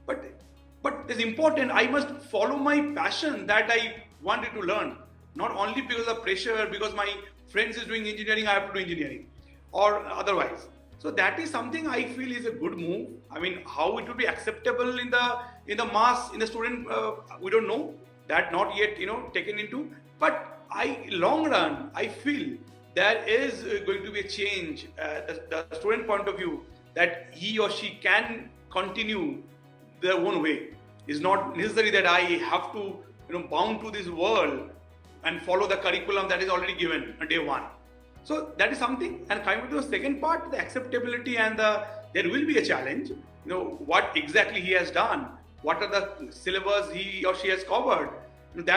But it's important, I must follow my passion that I wanted to learn. Not only because of pressure, because my friends is doing engineering, I have to do engineering, or otherwise. So that is something I feel is a good move. I mean, how it will be acceptable in the mass, in the student, we don't know. That not yet, taken into. But long run, I feel there is going to be a change, the student point of view, that he or she can continue their own way. It's not necessary that I have to, bound to this world and follow the curriculum that is already given on day one. So that is something. And coming to the second part, the acceptability and there will be a challenge. What exactly he has done, what are the syllabus he or she has covered,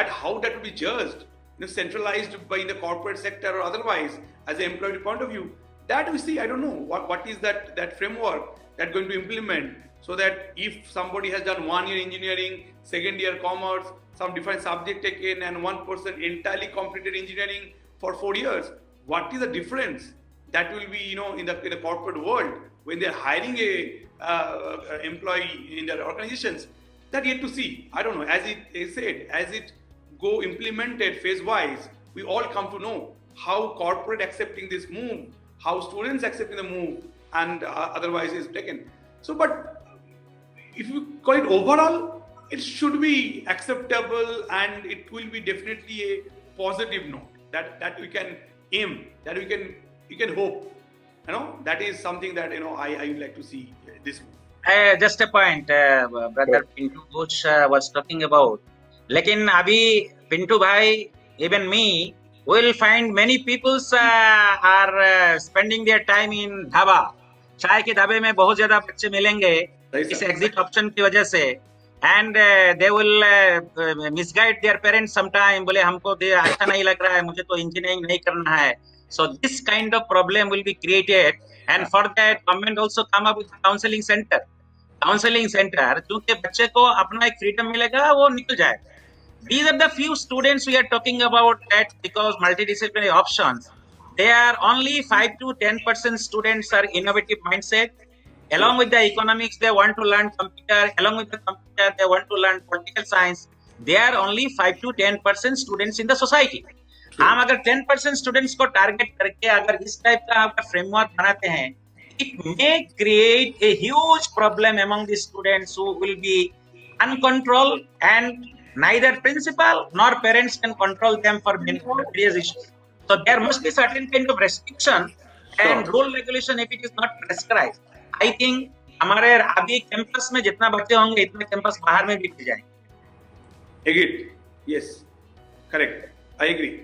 how that will be judged, centralized by the corporate sector or otherwise as an employee point of view. That we see, I don't know what is that framework that going to implement, so that if somebody has done 1 year engineering, 2nd year commerce, some different subject taken, and one person entirely completed engineering for 4 years, what is the difference that will be in the corporate world when they are hiring a employee in their organizations. That yet to see. I don't know. As it is said, as it go implemented phase wise, we all come to know how corporate accepting this move, how students accepting the move, and otherwise is taken. So, but if you call it overall, it should be acceptable, and it will be definitely a positive note that we can aim, that we can hope. That is something that I would like to see this move. Just a point, brother Pintu Ghosh was talking about. लेकिन अभी पिंटू भाई, even me, will find many people are spending their time in dhaba. चाय के ढाबे में बहुत ज्यादा बच्चे मिलेंगे इस एग्जिट ऑप्शन की वजह से, and they will misguide their parents sometime. बोले हमको अच्छा नहीं लग रहा है, मुझे तो इंजीनियरिंग नहीं करना है. So this kind of problem will be created, and for that government also come up with counseling center. Counseling center, क्योंकि बच्चे को अपना एक freedom मिलेगा, वो निकल जाएगा. These are the few students we are talking about, that because multidisciplinary options, they are only 5 to 10% students are innovative mindset. Along with the economics, they want to learn computer. Along with the computer, they want to learn political science. They are only 5 to 10% students in the society. हम अगर 10% students को target करके अगर इस type का आपका framework बनाते हैं, it may create a huge problem among the students who will be uncontrolled, and neither principal nor parents can control them for various issues. So there must be certain kind of restriction and rule regulation if it is not prescribed. I think हमारे अभी campus में जितना बच्चे होंगे, इतने campus बाहर में भी भेज जाएंगे. Agreed. Yes. Correct. I agree.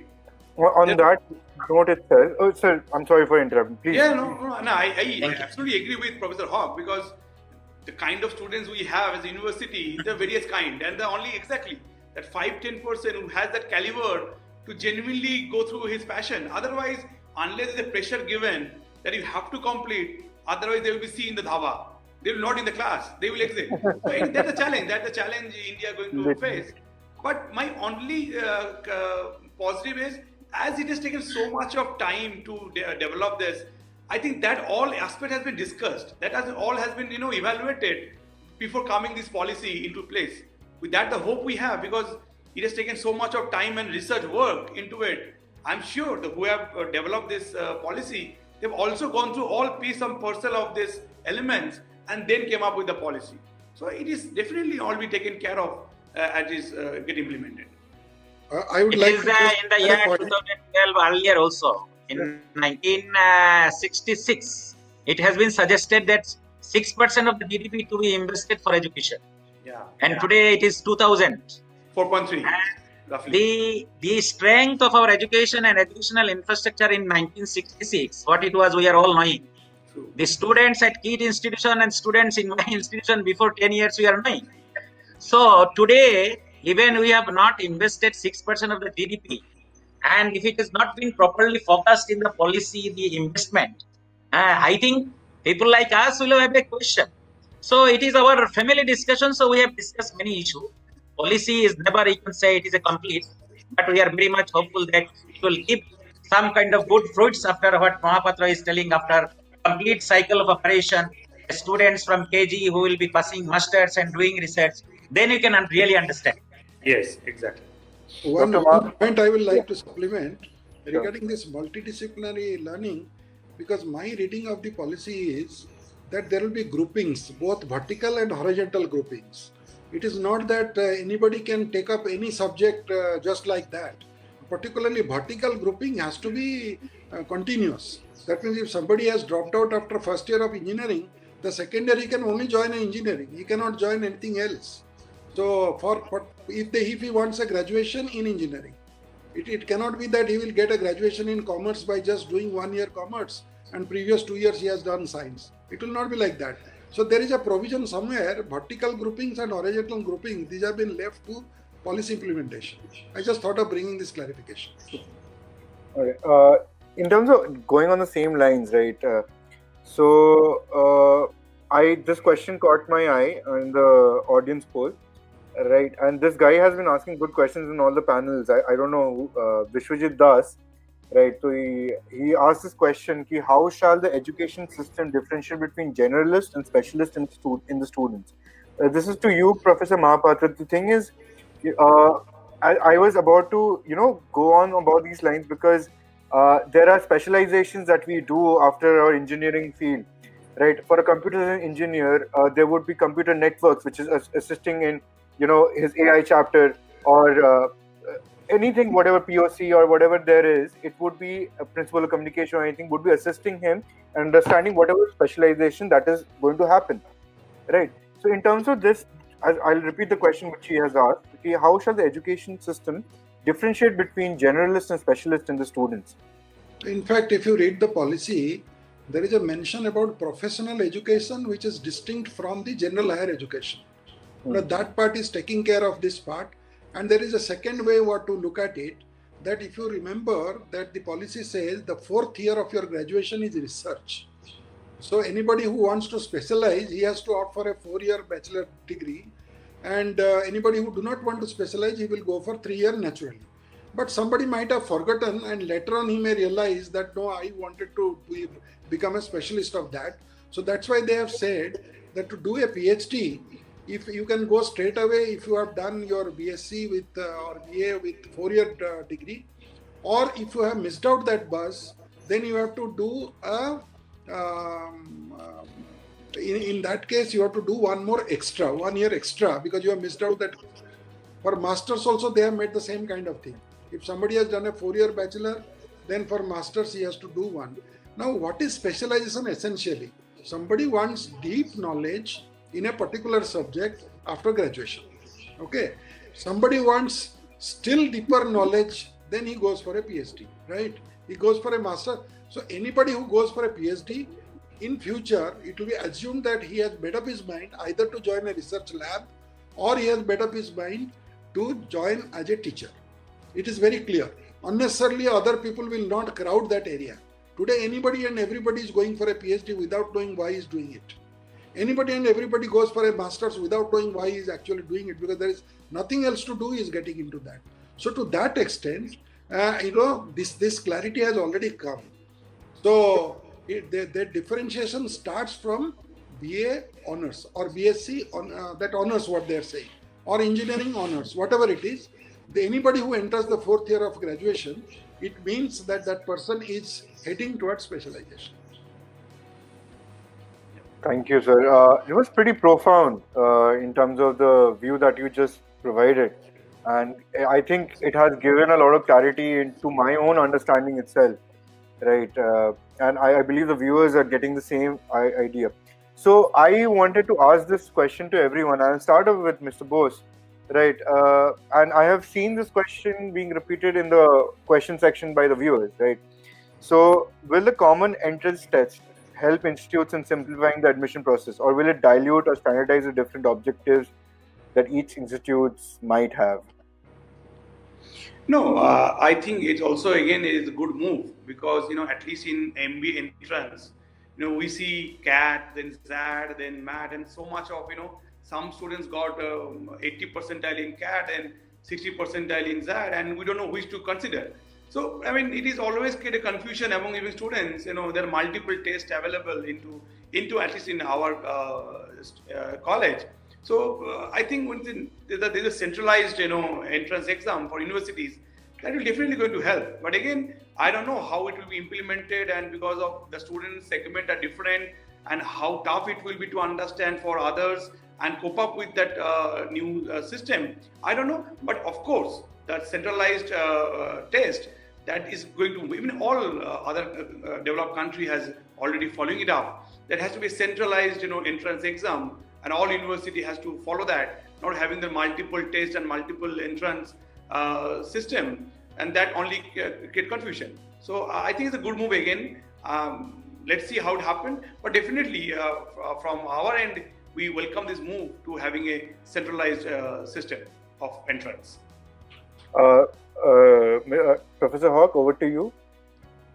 On that note itself, oh sir, I'm sorry for interrupting. Please. Yeah, no. I absolutely agree with Professor Hoque, because the kind of students we have as a university, the various kind, and the only exactly that 5-10% who has that caliber to genuinely go through his passion. Otherwise, unless the pressure given that you have to complete, otherwise they will be seen in the dhaba. They will not in the class. They will exit. So that's the challenge. That's the challenge India is going to face. But my only positive is, as it has taken so much of time to develop this, I think that all aspect has been discussed. That all has been evaluated before coming this policy into place. With that, the hope we have, because it has taken so much of time and research work into it. I'm sure that who have developed this policy, they've also gone through all piece and parcel of these elements and then came up with the policy. So it is definitely all be taken care of as is get implemented. I would like to in the year 2012 earlier also. In 1966, it has been suggested that 6% of the GDP to be invested for education. Yeah. And today it is 2000. 4.3. Roughly. The strength of our education and educational infrastructure in 1966, what it was, we are all knowing. True. The students at KIIT institution and students in my institution before 10 years, we are knowing. So today, even we have not invested 6% of the GDP, and if it has not been properly focused in the policy, the investment, I think people like us will have a question. So it is our family discussion, so we have discussed many issues. Policy is never, you can say it is a complete, but we are very much hopeful that it will give some kind of good fruits after what Mahapatra is telling, after complete cycle of operation, students from KG who will be passing masters and doing research, then you can really understand. Yes, exactly. One point I would like to supplement regarding this multidisciplinary learning, because my reading of the policy is that there will be groupings, both vertical and horizontal groupings. It is not that anybody can take up any subject just like that. Particularly vertical grouping has to be continuous. That means if somebody has dropped out after first year of engineering, the second year he can only join engineering. He cannot join anything else. So if he wants a graduation in engineering, it cannot be that he will get a graduation in commerce by just doing 1 year commerce and previous 2 years he has done science. It will not be like that. So there is a provision somewhere, vertical groupings and horizontal groupings, these have been left to policy implementation. I just thought of bringing this clarification. Okay. In terms of going on the same lines, right? This question caught my eye in the audience poll, right? And this guy has been asking good questions in all the panels. I don't know, Biswajit Das. right? So he asked this question: ki, how shall the education system differentiate between generalist and specialist in the students? This is to you, Professor Mahapatra. The thing is, uh, I was about to go on about these lines because there are specializations that we do after our engineering field, right? For a computer engineer, there would be computer networks, which is assisting in his AI chapter, or anything, whatever POC or whatever there is, it would be a principle of communication or anything would be assisting him and understanding whatever specialization that is going to happen, right? So in terms of this, I'll repeat the question which he has asked. Okay, how shall the education system differentiate between generalists and specialists in the students? In fact, if you read the policy, there is a mention about professional education which is distinct from the general higher education. That part is taking care of this part. And there is a second way what to look at it, that if you remember that the policy says the fourth year of your graduation is research. So anybody who wants to specialize, he has to opt for a 4-year bachelor degree. And anybody who do not want to specialize, he will go for 3-year naturally. But somebody might have forgotten, and later on he may realize that no, I wanted to become a specialist of that. So that's why they have said that to do a PhD, if you can go straight away, if you have done your BSc with or BA with 4-year degree, or if you have missed out that bus, then you have to do a in that case you have to do 1 year extra, because you have missed out that. For masters also they have made the same kind of thing. If somebody has done a 4-year bachelor, then for masters he has to do 1. Now what is specialization essentially? Somebody wants deep knowledge in a particular subject after graduation. Okay. Somebody wants still deeper knowledge, then he goes for a PhD, right? He goes for a master. So anybody who goes for a PhD, in future, it will be assumed that he has made up his mind either to join a research lab, or he has made up his mind to join as a teacher. It is very clear. Unnecessarily, other people will not crowd that area. Today, anybody and everybody is going for a PhD without knowing why he is doing it. Anybody and everybody goes for a master's without knowing why he is actually doing it, because there is nothing else to do. He is getting into that. So to that extent, this clarity has already come. So the differentiation starts from BA honors or BSc on that honors what they are saying, or engineering honors, whatever it is. Anybody who enters the 4th year of graduation, it means that that person is heading towards specialization. Thank you, sir. It was pretty profound in terms of the view that you just provided. And I think it has given a lot of clarity into my own understanding itself, right? And I believe the viewers are getting the same idea. So I wanted to ask this question to everyone. I'll start off with Mr. Bose, right? And I have seen this question being repeated in the question section by the viewers, right? So will the common entrance test help institutes in simplifying the admission process, or will it dilute or standardize the different objectives that each institutes might have? No, I think it also again is a good move, because at least in MBA entrance, we see CAT, then ZAD, then MAT, and so much of some students got 80 percentile in CAT and 60 percentile in ZAD, and we don't know which to consider. So, it is always create a confusion among even students. There are multiple tests available into at least in our college. So, I think when there is a centralized, entrance exam for universities, that will definitely going to help. But again, I don't know how it will be implemented, and because of the student segment are different, and how tough it will be to understand for others and cope up with that new system. I don't know, but of course, that centralized test, that is going to, even all other developed country has already following it up. That has to be a centralized, entrance exam, and all university has to follow that, not having the multiple test and multiple entrance system, and that only create confusion. So I think it's a good move again. Let's see how it happens, but definitely from our end, we welcome this move to having a centralized system of entrance. Professor Hoque, over to you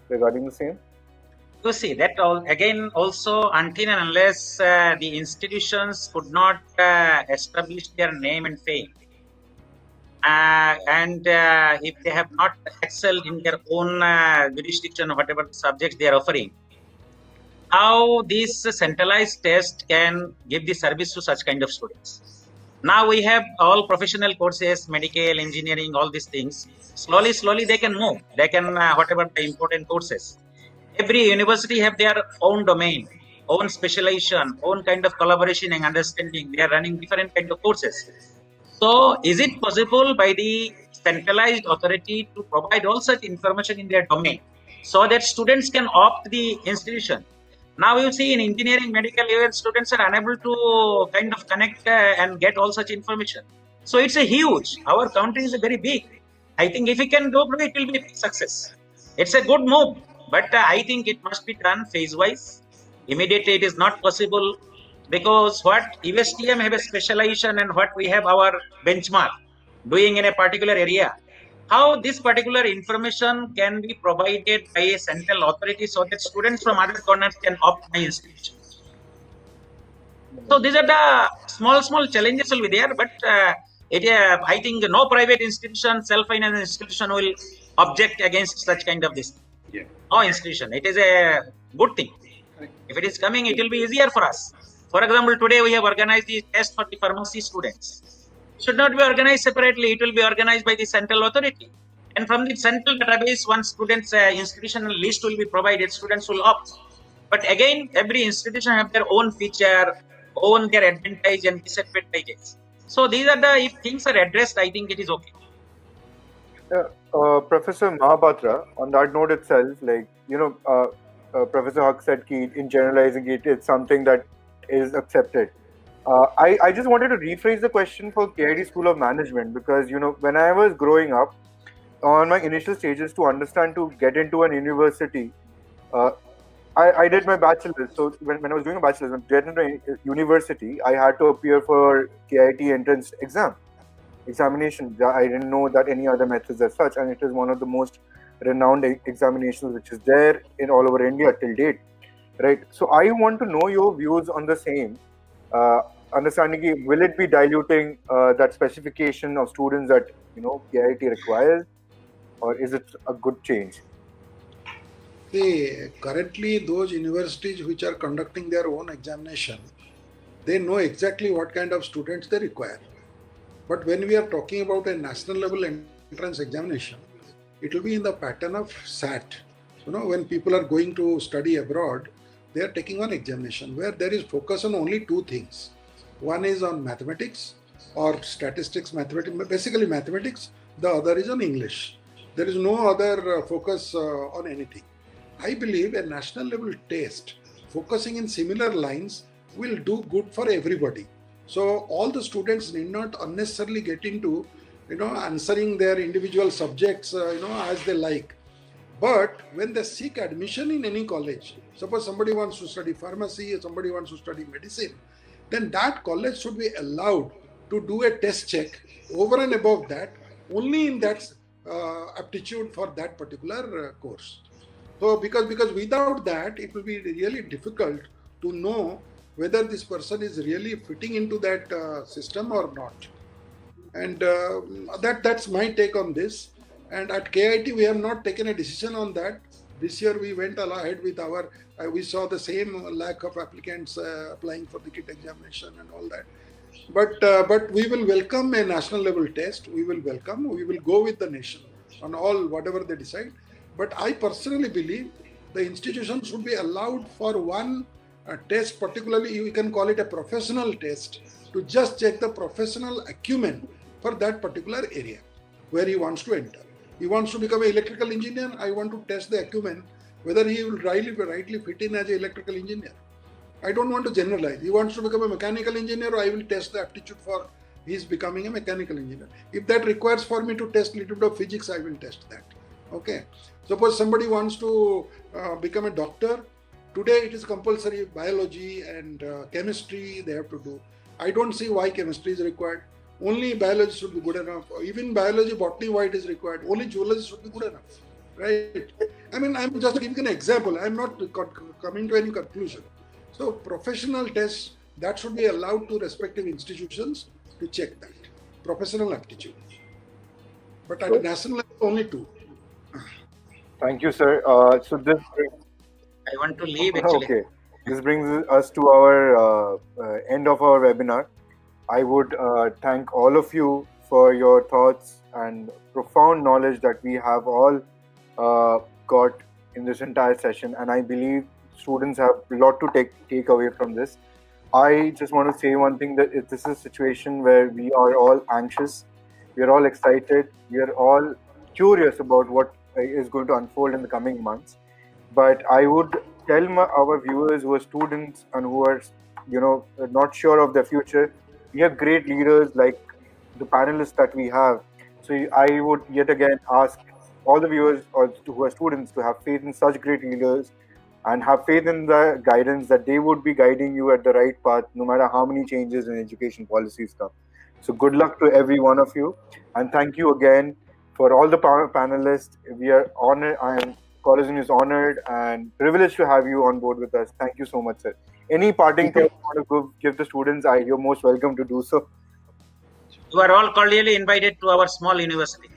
regarding the same. So see that again also, until and unless the institutions could not establish their name and fame, and if they have not excelled in their own jurisdiction, whatever subjects they are offering, how this centralized test can give the service to such kind of students. Now we have all professional courses, medical, engineering, all these things. Slowly they can move. They can, whatever the important courses. Every university have their own domain, own specialization, own kind of collaboration and understanding. They are running different kind of courses. So is it possible by the centralized authority to provide all such information in their domain so that students can opt the institution? Now you see in engineering, medical, even students are unable to kind of connect and get all such information. So it's a huge, our country is very big. I think if we can go through it, will be a big success. It's a good move, but I think it must be done phase-wise. Immediately it is not possible, because what USTM have a specialization and what we have our benchmark doing in a particular area. How this particular information can be provided by a central authority so that students from other corners can opt my institution. So these are the small challenges will be there, but I think no private institution, self-financed institution will object against such kind of this. Yeah. No institution. It is a good thing. If it is coming, it will be easier for us. For example, today we have organized the test for the pharmacy students. It should not be organized separately. It will be organized by the central authority. And from the central database, one student's institutional list will be provided. Students will opt. But again, every institution have their own feature, own their advantage and disadvantages. So these are the, if things are addressed, I think it is okay. Professor Mahapatra, on that note itself, like, Professor Hoque said in generalizing it, it's something that is accepted. I just wanted to rephrase the question for KIIT School of Management, because, when I was growing up, on my initial stages to understand to get into an university, I did my bachelor's. So when I was doing a bachelor's, to get into a university, I had to appear for KIIT entrance examination. I didn't know that any other methods as such, and it is one of the most renowned examinations which is there in all over India till date, right? So I want to know your views on the same. Understanding, will it be diluting that specification of students that KIIT requires, or is it a good change? See, currently those universities which are conducting their own examination, they know exactly what kind of students they require. But when we are talking about a national level entrance examination, it will be in the pattern of SAT. When people are going to study abroad, they are taking one examination where there is focus on only two things. One is on mathematics or statistics, basically mathematics. The other is on English. There is no other focus on anything. I believe a national level test focusing in similar lines will do good for everybody. So all the students need not unnecessarily get into answering their individual subjects as they like. But when they seek admission in any college, suppose somebody wants to study pharmacy or somebody wants to study medicine, then that college should be allowed to do a test check over and above that, only in that aptitude for that particular course. So because without that, it will be really difficult to know whether this person is really fitting into that system or not. And that's my take on this. And at KIIT, we have not taken a decision on that. This year, we went ahead with we saw the same lack of applicants applying for the KIIT examination and all that. But we will welcome a national level test. We will go with the nation on all whatever they decide. But I personally believe the institution should be allowed for one test, particularly you can call it a professional test, to just check the professional acumen for that particular area where he wants to enter. He wants to become an electrical engineer. I want to test the acumen whether he will rightly fit in as an electrical engineer. I don't want to generalize. He wants to become a mechanical engineer. I will test the aptitude for his becoming a mechanical engineer. If that requires for me to test a little bit of physics, I will test that. Okay. Suppose somebody wants to become a doctor. Today it is compulsory biology and chemistry they have to do. I don't see why chemistry is required. Only biology should be good enough. Even biology, botany, why it is required. Only zoology should be good enough. Right? I mean, I'm just giving an example. I'm not coming to any conclusion. So professional tests, that should be allowed to respective institutions to check that. Professional aptitude. But at national level, only 2. Thank you, sir. So this I want to leave actually. okay. This brings us to our end of our webinar. I would thank all of you for your thoughts and profound knowledge that we have all got in this entire session, and I believe students have a lot to take away from this. I just want to say one thing, that this is a situation where we are all anxious, we are all excited, we are all curious about what is going to unfold in the coming months. But I would tell our viewers who are students and who are, not sure of their future, we have great leaders like the panelists that we have. So I would yet again ask all the viewers or who are students to have faith in such great leaders and have faith in the guidance that they would be guiding you at the right path, no matter how many changes in education policies come. So good luck to every one of you, and thank you again for all the panelists. We are honored, and Collegedunia is honored and privileged to have you on board with us. Thank you so much, sir. Any parting thoughts you want to give the students? You're most welcome to do so. You are all cordially invited to our small university.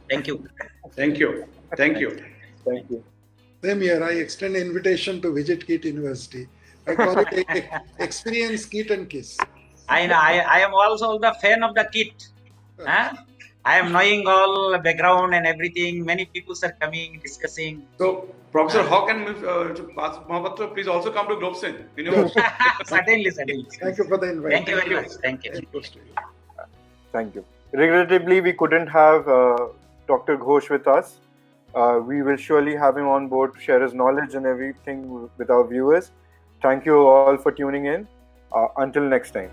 Thank you. Thank you. Thank you. Thank you. Same here, I extend an invitation to visit KIIT University. I call it experience KIIT and KISS. I know. I am also the fan of the KIIT. Huh? I am knowing all background and everything. Many people are coming, discussing. So, Professor Hoque and Mahapatra, please also come to Globsyn. Certainly. Thank you for the invite. Thank you very much. Thank you. Thank you. Regrettably, we couldn't have Dr. Ghosh with us. We will surely have him on board to share his knowledge and everything with our viewers. Thank you all for tuning in. Until next time.